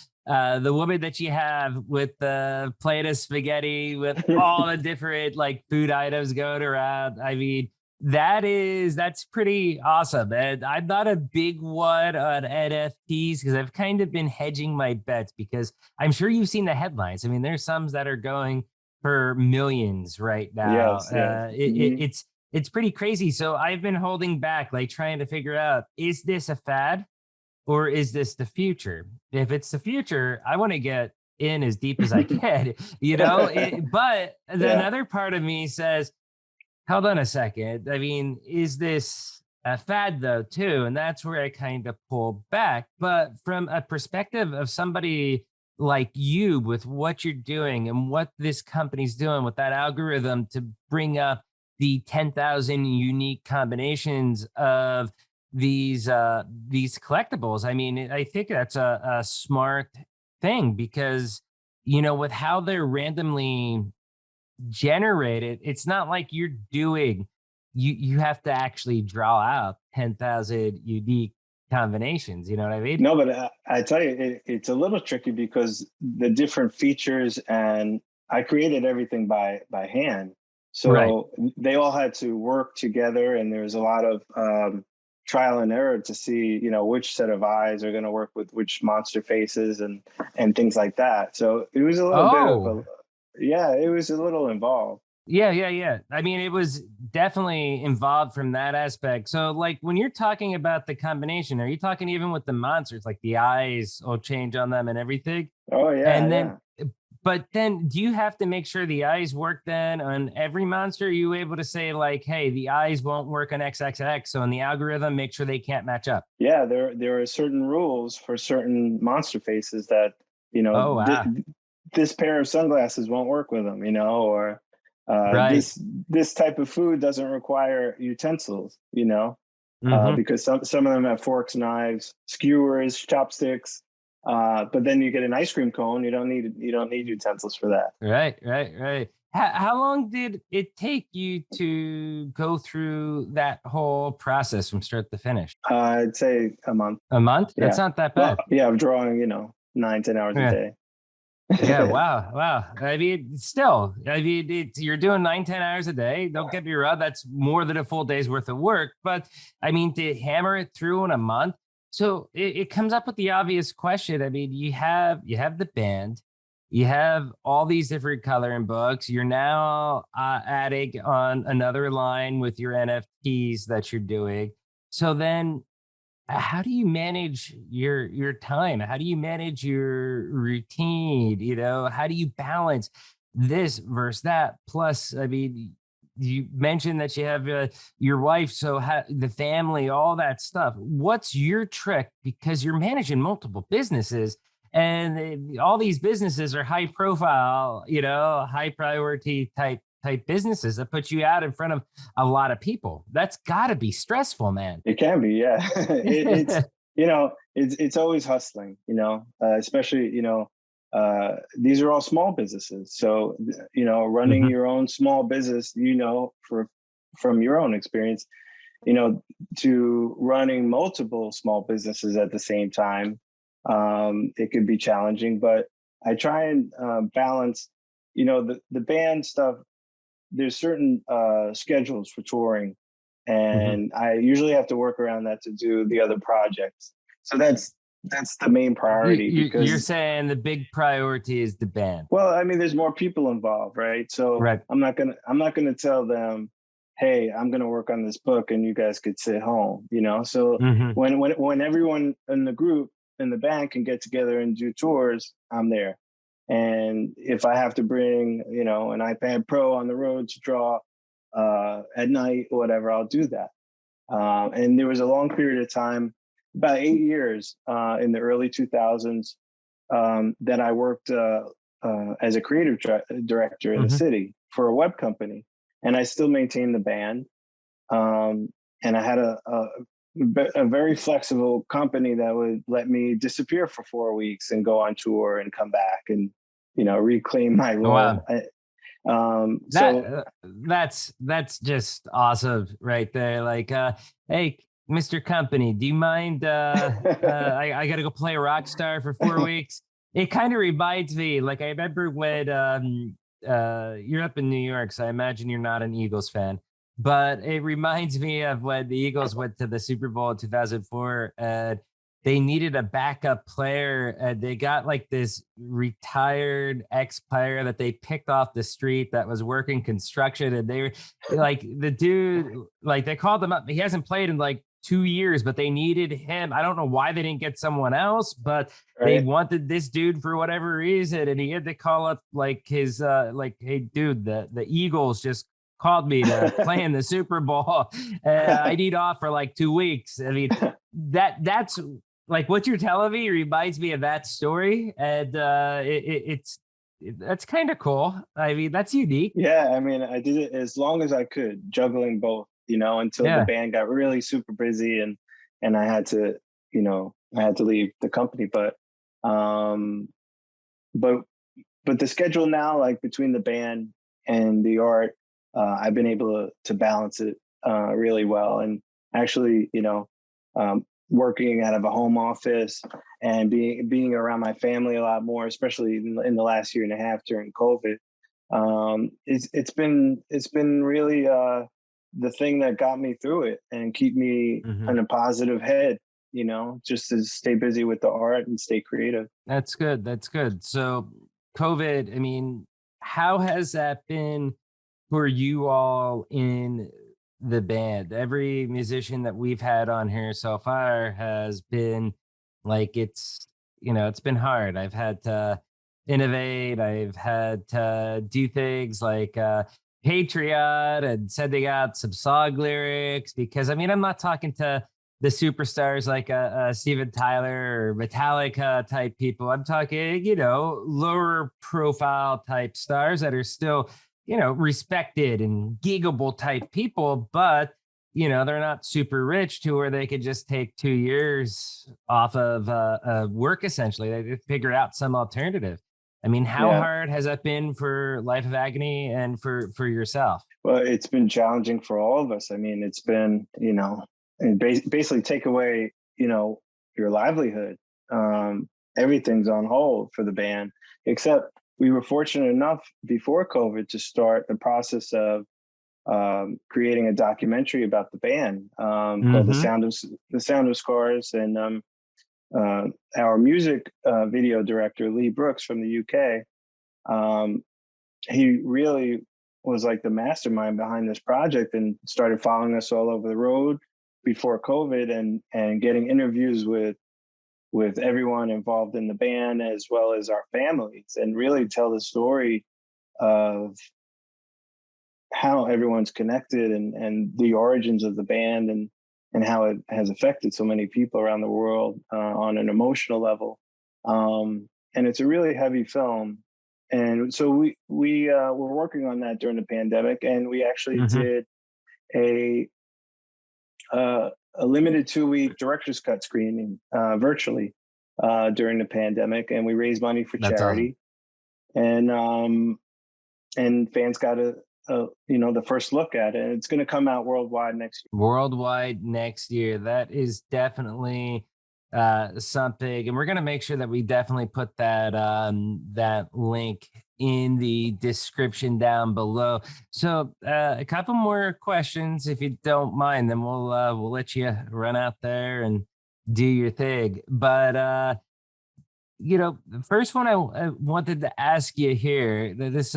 woman that you have with the plate of spaghetti with all the different like food items going around. I mean, that's pretty awesome. And I'm not a big one on NFTs because I've kind of been hedging my bets, because I'm sure you've seen the headlines. I mean, there's some that are going for millions right now. Yes. It's pretty crazy. So I've been holding back, like trying to figure out, is this a fad or is this the future? If it's the future, I want to get in as deep as I can, but another part of me says, hold on a second. I mean, is this a fad though too? And that's where I kind of pull back. But from a perspective of somebody like you, with what you're doing and what this company's doing with that algorithm to bring up the 10,000 unique combinations of these collectibles, I mean, I think that's a smart thing, because, with how they're randomly generated, it's not like you're doing, you have to actually draw out 10,000 unique combinations. You know what I mean? No, but I tell you, it's a little tricky because the different features, and I created everything by hand. So they all had to work together, and there was a lot of trial and error to see, which set of eyes are going to work with which monster faces and things like that. So it was a little bit of it was a little involved. Yeah. I mean, it was definitely involved from that aspect. So like when you're talking about the combination, are you talking even with the monsters, like the eyes will change on them and everything? Oh yeah. And then, But then do you have to make sure the eyes work then on every monster? Are you able to say like, hey, the eyes won't work on XXX, so in the algorithm, make sure they can't match up? Yeah, there are certain rules for certain monster faces that, you know, Oh, wow. this pair of sunglasses won't work with them, you know, or Right. this type of food doesn't require utensils, you know, Hmm. because some of them have forks, knives, skewers, chopsticks. But then you get an ice cream cone. You don't need utensils for that. Right, right, right. How long did it take you to go through that whole process from start to finish? I'd say a month. A month? That's Yeah. not that Well, bad. yeah, I'm drawing, you know, 9, 10 hours a Yeah. day. Yeah, wow, wow. I mean, still, I mean, you're doing 9, 10 hours a day. Don't get me wrong, that's more than a full day's worth of work. But I mean, to hammer it through in a month, so it comes up with the obvious question. I mean, you have the band, you have all these different coloring books. You're now adding on another line with your NFTs that you're doing. So then how do you manage your time? How do you manage your routine? How do you balance this versus that? Plus, I mean, you mentioned that you have your wife, so the family, all that stuff. What's your trick? Because you're managing multiple businesses, and all these businesses are high profile, high priority type businesses that put you out in front of a lot of people. That's got to be stressful, man. It can be, yeah. It's you know, it's always hustling, you know, especially these are all small businesses. So you know, running Mhm. your own small business, you know, from your own experience, you know, to running multiple small businesses at the same time, it could be challenging. But I try and balance, you know, the band stuff. There's certain schedules for touring, Mhm. and I usually have to work around that to do the other projects. So that's the main priority You're because, saying the big priority is the band, well, I mean, there's more people involved, right? So right? I'm not gonna tell them, hey, I'm gonna work on this book and you guys could sit home, you know. So Hmm. when everyone in the group in the band can get together and do tours, I'm there. And if I have to bring, you know, an iPad Pro on the road to draw at night or whatever, I'll do that. And there was a long period of time, about 8 years in the early 2000s, that I worked as a creative director in the Hmm. city for a web company, and I still maintained the band. And I had a very flexible company that would let me disappear for 4 weeks and go on tour and come back and, you know, reclaim my role. Wow, that So that's just awesome right there. Like, hey, Mr. Company, do you mind? I got to go play a rock star for 4 weeks. It kind of reminds me, like I remember when you're up in New York, so I imagine you're not an Eagles fan. But it reminds me of when the Eagles went to the Super Bowl in 2004, and they needed a backup player, and they got like this retired ex-player that they picked off the street that was working construction, and they were like, the dude, like they called him up, he hasn't played in like 2 years, but they needed him. I don't know why they didn't get someone else, but they right. wanted this dude for whatever reason, and he had to call up like his like, hey dude, the Eagles just called me to play in the Super Bowl. I need off for like 2 weeks. I mean, that's like what you're telling me reminds me of that story, and that's kind of cool. I mean, that's unique. Yeah, I mean, I did it as long as I could, juggling both, you know, until the Yeah. band got really super busy and I had to, you know, I had to leave the company. Um, but but the schedule now, like between the band and the art, I've been able to balance it really well. And actually, you know, working out of a home office and being around my family a lot more, especially in the last year and a half during COVID, it's been really the thing that got me through it and keep me Hmm. in a positive head. You know, just to stay busy with the art and stay creative. That's good. That's good. So, COVID, I mean, how has that been for you all in the band? Every musician that we've had on here so far has been like, it's been hard. I've had to innovate. I've had to do things like Patreon and sending out some song lyrics because I mean, I'm not talking to the superstars like Steven Tyler or Metallica type people. I'm talking, lower profile type stars that are still, respected and giggable type people, but they're not super rich to where they could just take 2 years off of work. Essentially, they figure out some alternative. I mean, how Yeah. hard has that been for Life of Agony and for yourself? Well, it's been challenging for all of us. I mean, it's been, and basically take away, your livelihood. Everything's on hold for the band, except we were fortunate enough before COVID to start the process of creating a documentary about the band called The Sound of Scars, and our music video director Lee Brooks from the UK. He really was like the mastermind behind this project and started following us all over the road before COVID and getting interviews with everyone involved in the band as well as our families, and really tell the story of how everyone's connected and the origins of the band and how it has affected so many people around the world on an emotional level. And it's a really heavy film. And so we were working on that during the pandemic, and we actually did a limited 2-week director's cut screening virtually during the pandemic, and we raised money for charity. Awesome. And fans got the first look at it. And it's going to come out worldwide next year. Worldwide next year. That is definitely something, and we're going to make sure that we definitely put that link in the description down below. So a couple more questions, if you don't mind, then we'll let you run out there and do your thing. But the first one I wanted to ask you here, this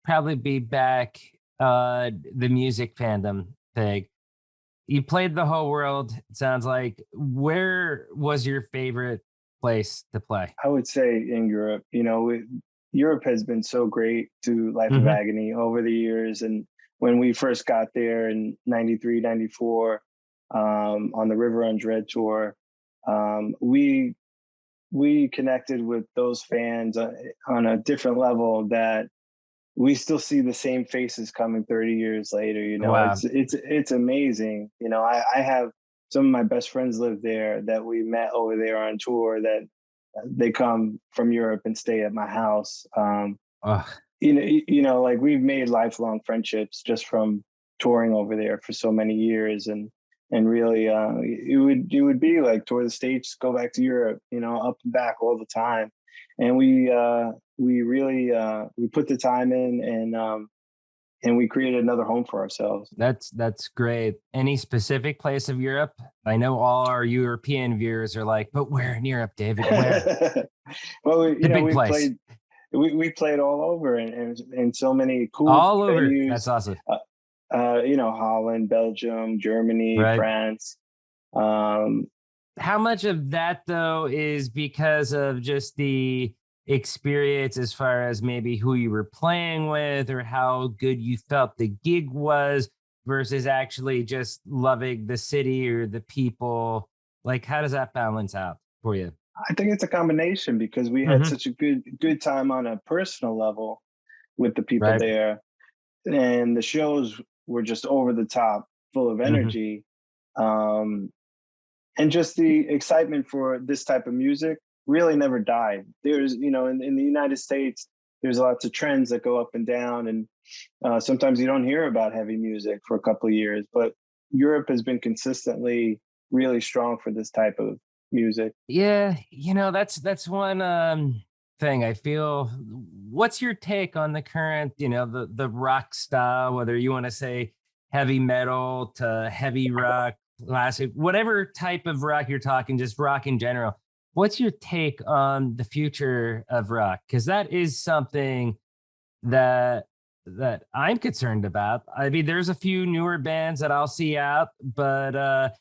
probably be back the music fandom thing. You played the whole world, it sounds like. Where was your favorite place to play? I would say in Europe. Europe has been so great to Life of Agony over the years. And when we first got there in 93, 94, on the River Undread tour, we connected with those fans on a different level that we still see the same faces coming 30 years later. Wow. It's amazing. I have some of my best friends live there that we met over there on tour, that they come from Europe and stay at my house. Like we've made lifelong friendships just from touring over there for so many years. And really, it would be like tour the States, go back to Europe, up and back all the time. And we really we put the time in, and we created another home for ourselves. That's great. Any specific place of Europe? I know all our European viewers are like, but where in Europe, David? Where? Well, we played all over and in so many cool all venues. Over. That's awesome. Holland, Belgium, Germany, right. France. How much of that though is because of just the experience as far as maybe who you were playing with or how good you felt the gig was versus actually just loving the city or the people? Like, how does that balance out for you? I think it's a combination, because we had such a good time on a personal level with the people there, and the shows were just over the top, full of energy. And just the excitement for this type of music really never died. There's, in the United States, there's lots of trends that go up and down, and sometimes you don't hear about heavy music for a couple of years, but Europe has been consistently really strong for this type of music. Yeah, that's one thing I feel. What's your take on the current, the rock style, whether you want to say heavy metal to heavy rock, classic, whatever type of rock you're talking, just rock in general? What's your take on the future of rock? Because that is something that I'm concerned about. I mean, there's a few newer bands that I'll see out, but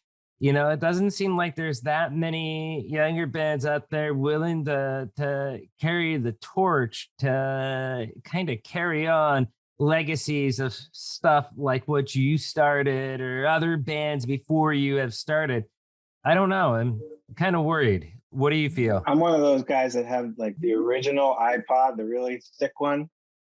it doesn't seem like there's that many younger bands out there willing to carry the torch, to kind of carry on legacies of stuff like what you started or other bands before you have started. I don't know. I'm kind of worried. What do you feel? I'm one of those guys that have like the original iPod, the really thick one.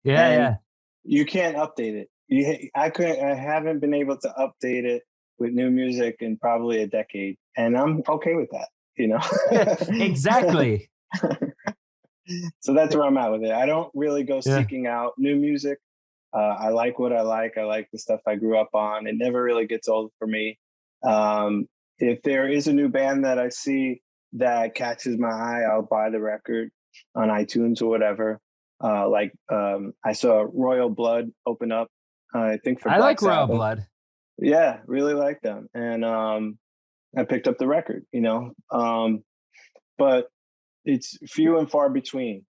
Yeah, and yeah. You can't update it. I haven't been able to update it with new music in probably a decade, and I'm okay with that, Exactly. So that's where I'm at with it. I don't really go Yeah. seeking out new music. I like what I like. I like the stuff I grew up on. It never really gets old for me. If there is a new band that I see that catches my eye, I'll buy the record on iTunes or whatever. I saw Royal Blood open up, I think for I Black like Royal Sabbath. Blood. Yeah, really like them. And I picked up the record, but it's few and far between,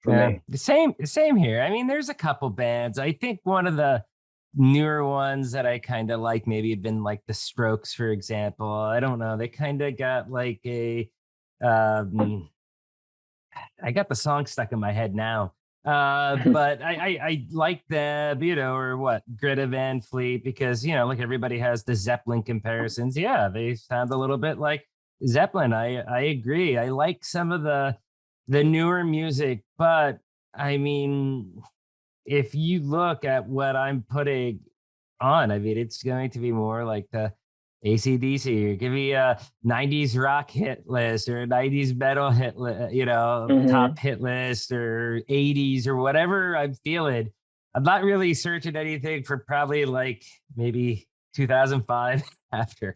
for me. The same here. I mean, there's a couple bands. I think one of the newer ones that I kind of like maybe had been like the Strokes, for example. I don't know. They kind of got like I got the song stuck in my head now. But I like them, or what, Greta Van Fleet, because like everybody has the Zeppelin comparisons. Yeah, they sound a little bit like Zeppelin. I agree. I like some of the newer music, but I mean, if you look at what I'm putting on, I mean, it's going to be more like the AC/DC, or give me a 90s rock hit list or a 90s metal hit, top hit list, or 80s or whatever I'm feeling. I'm not really searching anything for probably like maybe 2005 after.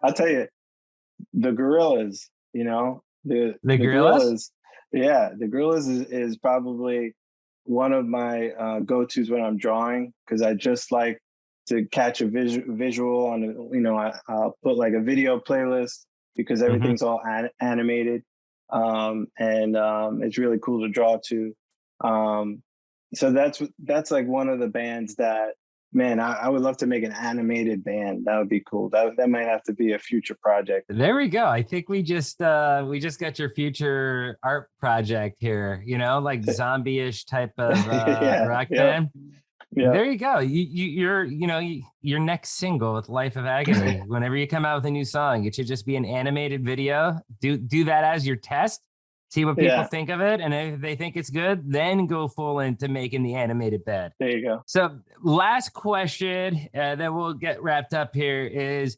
I'll tell you, the Gorillas, the Gorillas? Yeah, the Gorillas is probably one of my go-tos when I'm drawing, because I just like to catch a visual on I'll put like a video playlist, because everything's all animated, and it's really cool to draw to. So that's like one of the bands that, man, I would love to make an animated band. That would be cool. That might have to be a future project. There we go. I think we just got your future art project here, like zombie-ish type of rock band. Yeah. There you go. Your next single with Life of Agony, whenever you come out with a new song, it should just be an animated video. Do that as your test. See what people think of it. And if they think it's good, then go full into making the animated bed. There you go. So last question that we'll get wrapped up here is,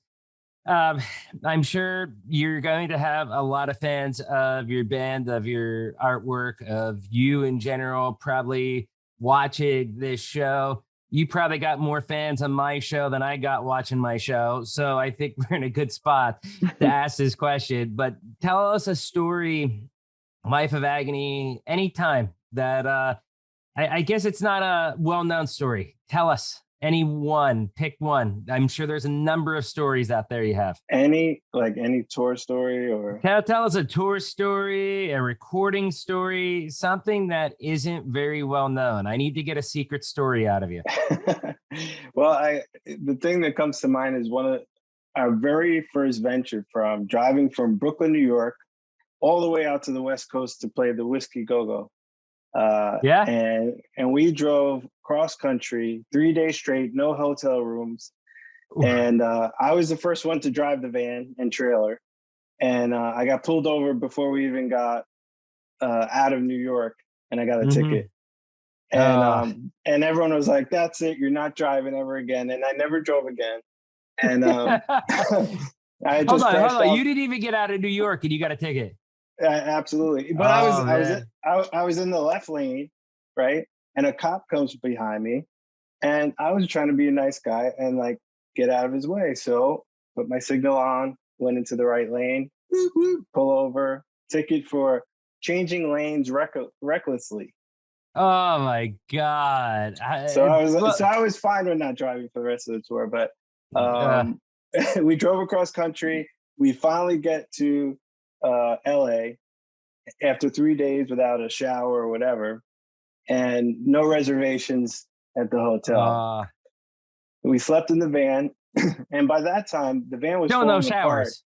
I'm sure you're going to have a lot of fans of your band, of your artwork, of you in general, probably watching this show. You probably got more fans on my show than I got watching my show. So I think we're in a good spot to ask this question. But tell us a story, Life of Agony, anytime that I guess it's not a well-known story. Tell us pick one. I'm sure there's a number of stories out there you have. Any tour story, or tell us a tour story, a recording story, something that isn't very well known. I need to get a secret story out of you. Well, the thing that comes to mind is one of our very first venture, from driving from Brooklyn, New York, all the way out to the West Coast to play the Whiskey Go-Go. And we drove cross country 3 days straight, no hotel rooms. And I was the first one to drive the van and trailer. And I got pulled over before we even got out of New York, and I got a ticket. And everyone was like, "That's it, you're not driving ever again." And I never drove again. And I just hold on. You didn't even get out of New York and you got a ticket. Absolutely. But I was in the left lane, right? And a cop comes behind me, and I was trying to be a nice guy and like get out of his way. So put my signal on, went into the right lane, pull over, ticket for changing lanes recklessly. Oh my God. So I was fine with not driving for the rest of the tour, but we drove across country. We finally get to LA after 3 days without a shower or whatever, and no reservations at the hotel. We slept in the van. And by that time, the van was Still no falling apart. showers.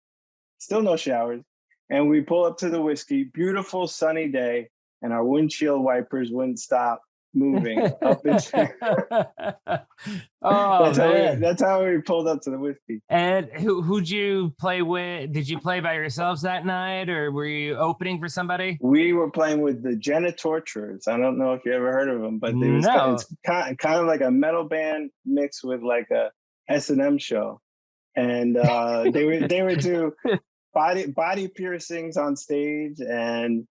Still no showers. And we pull up to the whiskey, beautiful sunny day, and our windshield wipers wouldn't stop moving up into Oh, man. That's how we pulled up to the whiskey. And who'd you play with? Did you play by yourselves that night, or were you opening for somebody? We were playing with the Genitorturers. I don't know if you ever heard of them, but it's kind of like a metal band mixed with like a S&M show. And they would do body piercings on stage and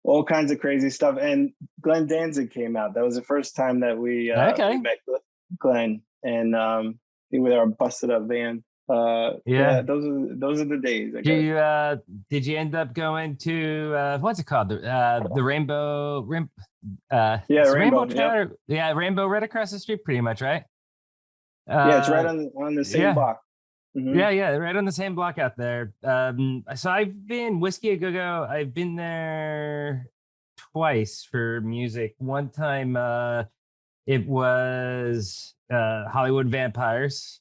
all kinds of crazy stuff. And Glenn Danzig came out. That was the first time that we met Glenn, and with our busted up van. Those are the days. I guess. Did you end up going to what's it called? The Rainbow Rainbow Trout? Yeah, Rainbow right across the street, pretty much, right? It's right on the same block. Mm-hmm. Yeah, right on the same block out there. So I've been Whiskey A Go-Go. I've been there twice for music. One time it was Hollywood Vampires,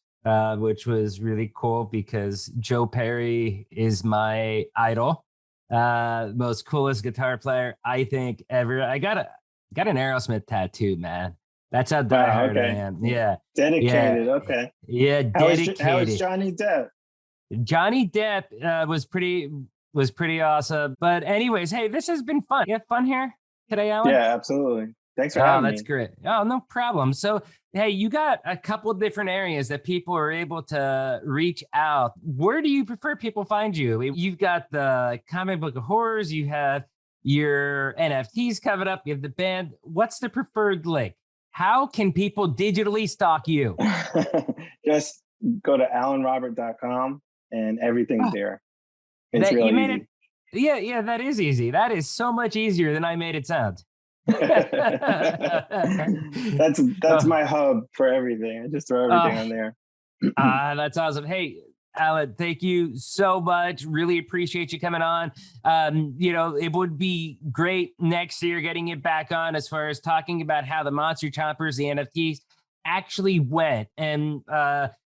which was really cool because Joe Perry is my idol. Most coolest guitar player I think ever. I got an Aerosmith tattoo, man. That's how diehard I am. Yeah. Dedicated. Yeah. Okay. Yeah. Dedicated. How is Johnny Depp? Johnny Depp was pretty awesome. But anyways, hey, this has been fun. You had fun here today, Alan? Yeah, absolutely. Thanks for having me. That's great. Oh, no problem. So, hey, you got a couple of different areas that people are able to reach out. Where do you prefer people find you? You've got the comic book of horrors. You have your NFTs covered up. You have the band. What's the preferred link? How can people digitally stalk you? Just go to alanrobert.com and everything's there. It's really easy. Yeah, that is easy. That is so much easier than I made it sound. That's my hub for everything. I just throw everything on there. That's awesome. Hey, Alan, thank you so much. Really appreciate you coming on. It would be great next year getting it back on as far as talking about how the Monster Chompers, the NFTs actually went. And,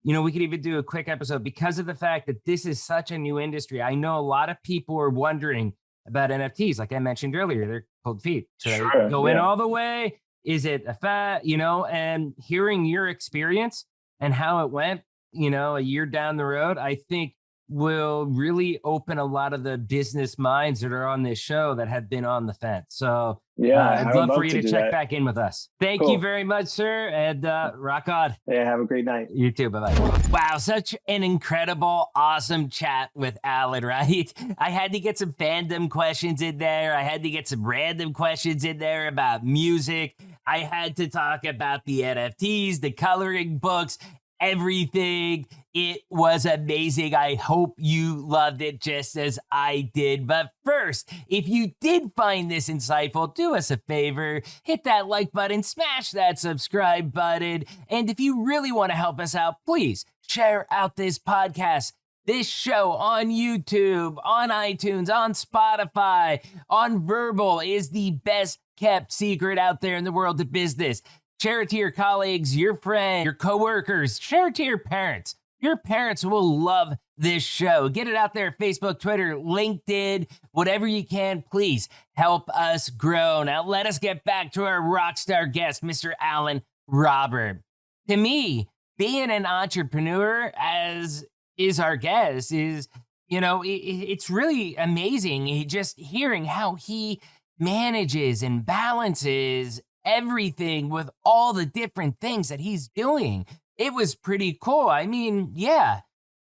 we could even do a quick episode because of the fact that this is such a new industry. I know a lot of people are wondering about NFTs. Like I mentioned earlier, they're cold feet. Should I go in all the way? Is it a fat, and hearing your experience and how it went, a year down the road, I think will really open a lot of the business minds that are on this show that have been on the fence. So I'd love for you to check back in with us. Thank you very much, sir. And rock on. Yeah, have a great night. You too. Bye-bye. Wow, such an incredible, awesome chat with Alan, right? I had to get some fandom questions in there. I had to get some random questions in there about music. I had to talk about the NFTs, the coloring books, everything. It was amazing. I hope you loved it just as I did. But first, if you did find this insightful, do us a favor, hit that like button, smash that subscribe button. And if you really want to help us out, please share out this podcast, this show on YouTube, on iTunes, on Spotify, on Verbal is the best kept secret out there in the world of business. Share it to your colleagues, your friends, your coworkers. Share it to your parents. Your parents will love this show. Get it out there, Facebook, Twitter, LinkedIn, whatever you can. Please help us grow. Now, let us get back to our rock star guest, Mr. Alan Robert. To me, being an entrepreneur, as is our guest, is, it's really amazing just hearing how he manages and balances everything with all the different things that he's doing. It was pretty cool. I mean, yeah,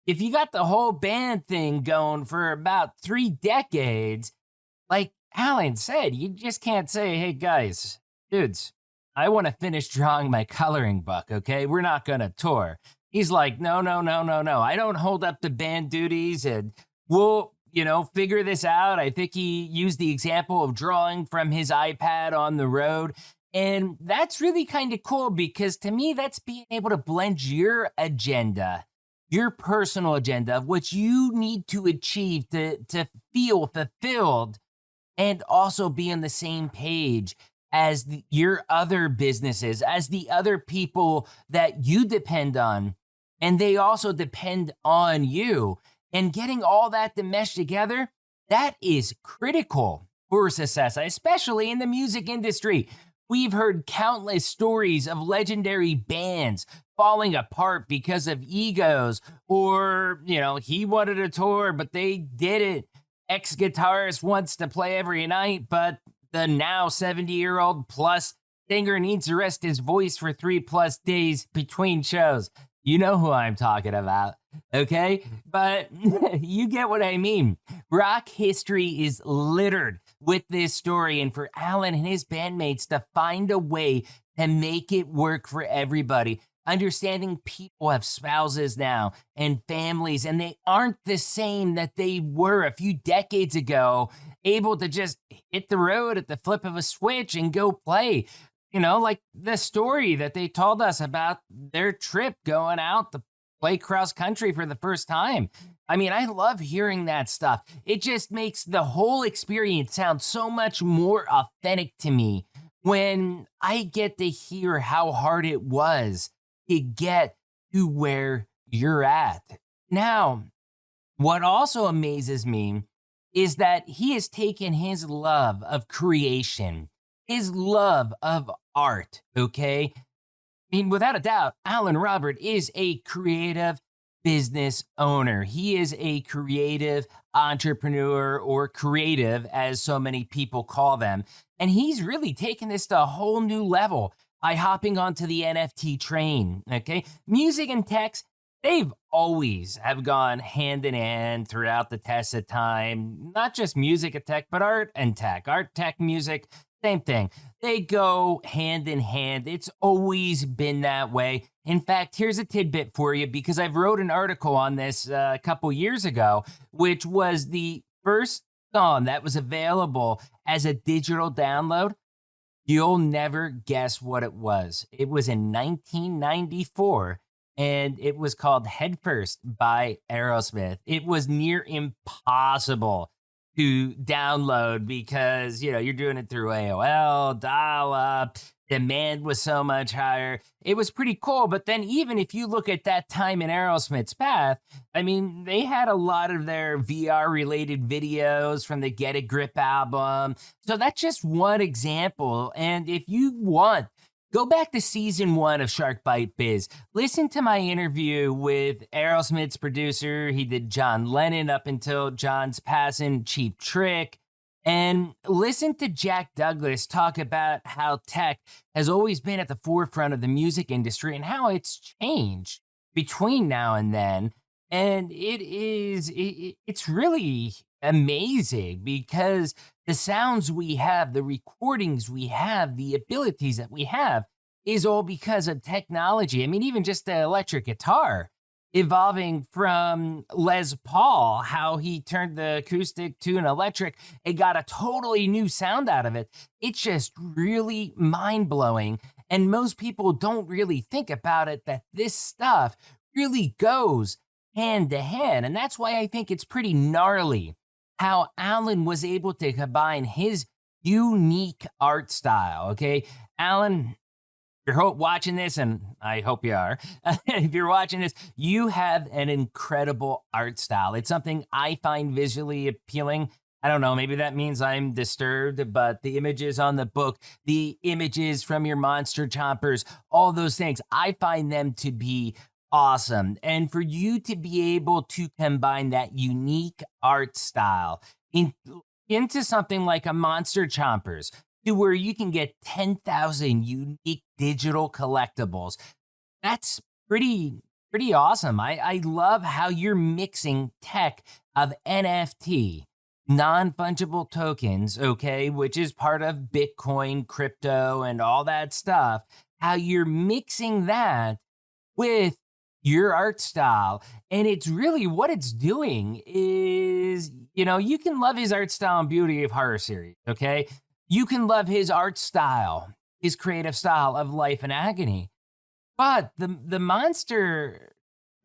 if you got the whole band thing going for about 3 decades, like Alan said, you just can't say, hey guys, dudes, I want to finish drawing my coloring book, okay? We're not going to tour. He's like, no. I don't hold up the band duties and we'll, figure this out. I think he used the example of drawing from his iPad on the road. And that's really kind of cool because to me, that's being able to blend your agenda, your personal agenda of what you need to achieve to feel fulfilled and also be on the same page as your other businesses, as the other people that you depend on and they also depend on you. And getting all that to mesh together, that is critical for success, especially in the music industry. We've heard countless stories of legendary bands falling apart because of egos, or, he wanted a tour, but they did it. Ex-guitarist wants to play every night, but the now 70-year-old plus singer needs to rest his voice for 3+ days between shows. You know who I'm talking about, okay? But you get what I mean. Rock history is littered with this story, and for Alan and his bandmates to find a way to make it work for everybody, understanding people have spouses now and families, and they aren't the same that they were a few decades ago, able to just hit the road at the flip of a switch and go play. Like the story that they told us about their trip going out to play cross country for the first time. I mean, I love hearing that stuff. It just makes the whole experience sound so much more authentic to me when I get to hear how hard it was to get to where you're at. Now, what also amazes me is that he has taken his love of creation, his love of art, okay? I mean, without a doubt, Alan Robert is a creative business owner. He is a creative entrepreneur, or creative, as so many people call them. And he's really taken this to a whole new level by hopping onto the NFT train, okay? Music and tech, they've always have gone hand in hand throughout the test of time. Not just music and tech, but art and tech. Art, tech, music, same thing. They go hand in hand. It's always been that way. In fact, here's a tidbit for you, because I've wrote an article on this a couple years ago, which was the first song that was available as a digital download. You'll never guess what it was. It was in 1994, and it was called Headfirst by Aerosmith. It was near impossible to download because, you're doing it through AOL, dial-up, demand was so much higher. It was pretty cool, but then even if you look at that time in Aerosmith's path, I mean, they had a lot of their VR-related videos from the Get a Grip album. So that's just one example, and if you want, go back to season 1 of Shark Bite Biz. Listen to my interview with Aerosmith's producer. He did John Lennon up until John's passing, Cheap Trick. And listen to Jack Douglas talk about how tech has always been at the forefront of the music industry and how it's changed between now and then. And it's really amazing, because the sounds we have, the recordings we have, the abilities that we have is all because of technology. I mean, even just the electric guitar evolving from Les Paul, how he turned the acoustic to an electric, it got a totally new sound out of it. It's just really mind-blowing. And most people don't really think about it, that this stuff really goes hand to hand. And that's why I think it's pretty gnarly how Alan was able to combine his unique art style, okay? Alan, if you're watching this, and I hope you are, if you're watching this, you have an incredible art style. It's something I find visually appealing. I don't know, maybe that means I'm disturbed, but the images on the book, the images from your monster chompers, all those things, I find them to be awesome. And for you to be able to combine that unique art style into something like a Monster Chompers, to where you can get 10,000 unique digital collectibles, that's pretty awesome. I love how you're mixing tech of NFT, non-fungible tokens, okay, which is part of Bitcoin, crypto, and all that stuff, how you're mixing that with your art style. And it's really what it's doing is, you can love his art style and Beauty of Horror series, okay? You can love his art style, his creative style of Life and Agony. But the Monster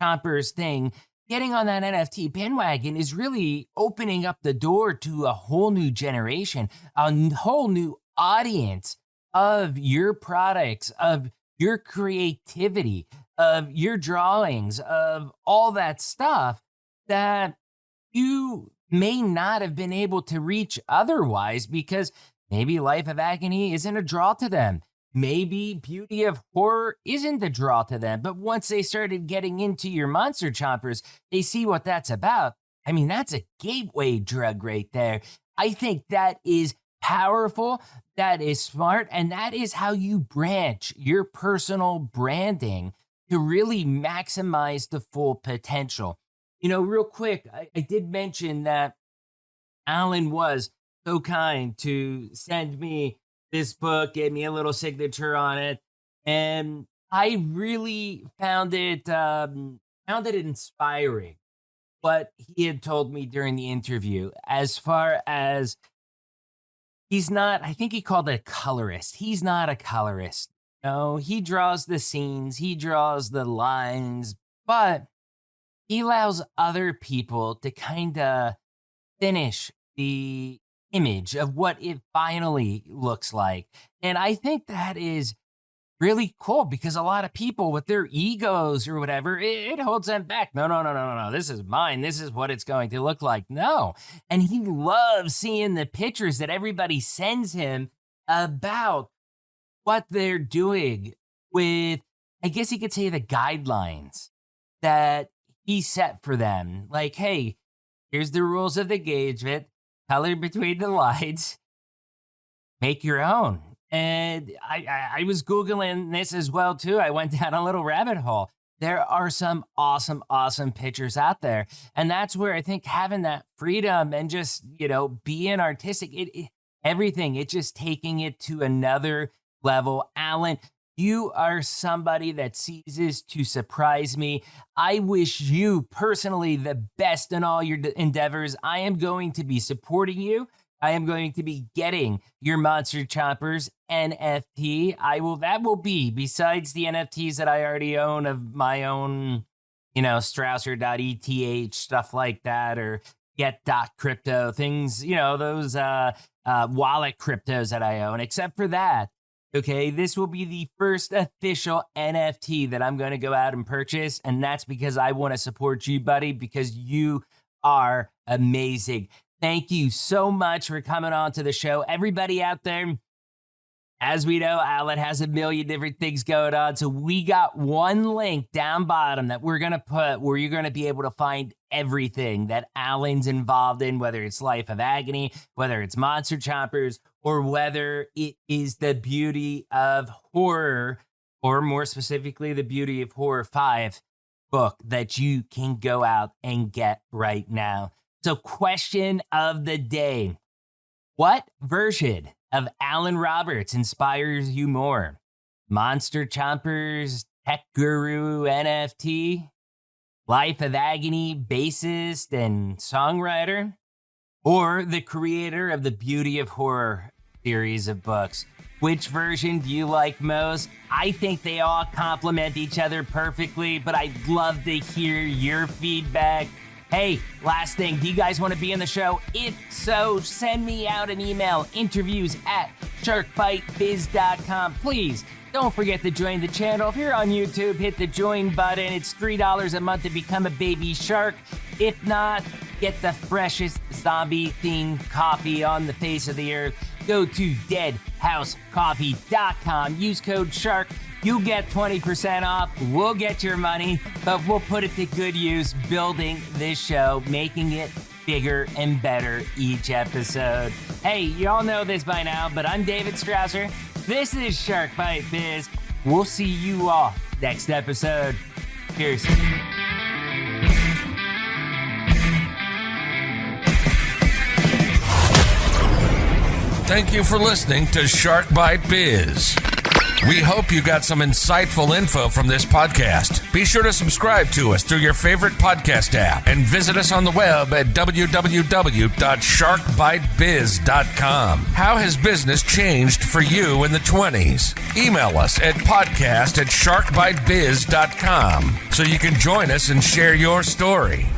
Chompers thing, getting on that NFT bandwagon, is really opening up the door to a whole new generation, a whole new audience of your products, of your creativity, of your drawings, of all that stuff that you may not have been able to reach otherwise because maybe Life of Agony isn't a draw to them. Maybe Beauty of Horror isn't a draw to them. But once they started getting into your Monster Chompers, they see what that's about. I mean, that's a gateway drug right there. I think that is powerful, that is smart, and that is how you branch your personal branding to really maximize the full potential. You know, real quick, I did mention that Alan was so kind to send me this book, gave me a little signature on it, and I really found it inspiring what he had told me during the interview. As far as he's not, I think he called it a colorist. He's not a colorist. No, he draws the scenes, he draws the lines, but he allows other people to kind of finish the image of what it finally looks like. And I think that is really cool because a lot of people with their egos or whatever, it holds them back. No. This is mine. This is what it's going to look like. No. And he loves seeing the pictures that everybody sends him about what they're doing with, I guess you could say, the guidelines that he set for them. Like, hey, here's the rules of the engagement, color between the lines, make your own. And I was Googling this as well, too. I went down a little rabbit hole. There are some awesome, awesome pictures out there. And that's where I think having that freedom and just, you know, being artistic, everything, it's just taking it to another level. Alan, you are somebody that ceases to surprise me. I wish you personally the best in all your endeavors. I am going to be supporting you. I am going to be getting your Monster Chompers NFT. That will be, besides the NFTs that I already own of my own, you know, Strausser.eth, stuff like that, or get.crypto, things, you know, those wallet cryptos that I own. Except for that, okay, this will be the first official NFT that I'm going to go out and purchase. And that's because I want to support you, buddy, because you are amazing. Thank you so much for coming on to the show. Everybody out there, as we know, Alan has a million different things going on. So we got one link down bottom that we're going to put where you're going to be able to find everything that Alan's involved in, whether it's Life of Agony, whether it's Monster Chompers, or whether it is the Beauty of Horror, or more specifically, the Beauty of Horror 5 book that you can go out and get right now. So, question of the day. What version of Alan Roberts inspires you more? Monster Chompers, Tech Guru NFT, Life of Agony bassist and songwriter, or the creator of the Beauty of Horror series of books? Which version do you like most? I think they all complement each other perfectly, but I'd love to hear your feedback. Hey, last thing, do you guys want to be in the show? If so, send me out an email, interviews@sharkbitebiz.com. Please don't forget to join the channel. If you're on YouTube, hit the join button. It's $3 a month to become a baby shark. If not, get the freshest zombie-themed coffee on the face of the earth. Go to deadhousecoffee.com. Use code SHARK. You'll get 20% off. We'll get your money, but we'll put it to good use building this show, making it bigger and better each episode. Hey, you all know this by now, but I'm David Strausser. This is Shark Bite Biz. We'll see you all next episode. Cheers. Thank you for listening to Shark Bite Biz. We hope you got some insightful info from this podcast. Be sure to subscribe to us through your favorite podcast app and visit us on the web at www.sharkbitebiz.com. How has business changed for you in the 20s? Email us at podcast@sharkbitebiz.com so you can join us and share your story.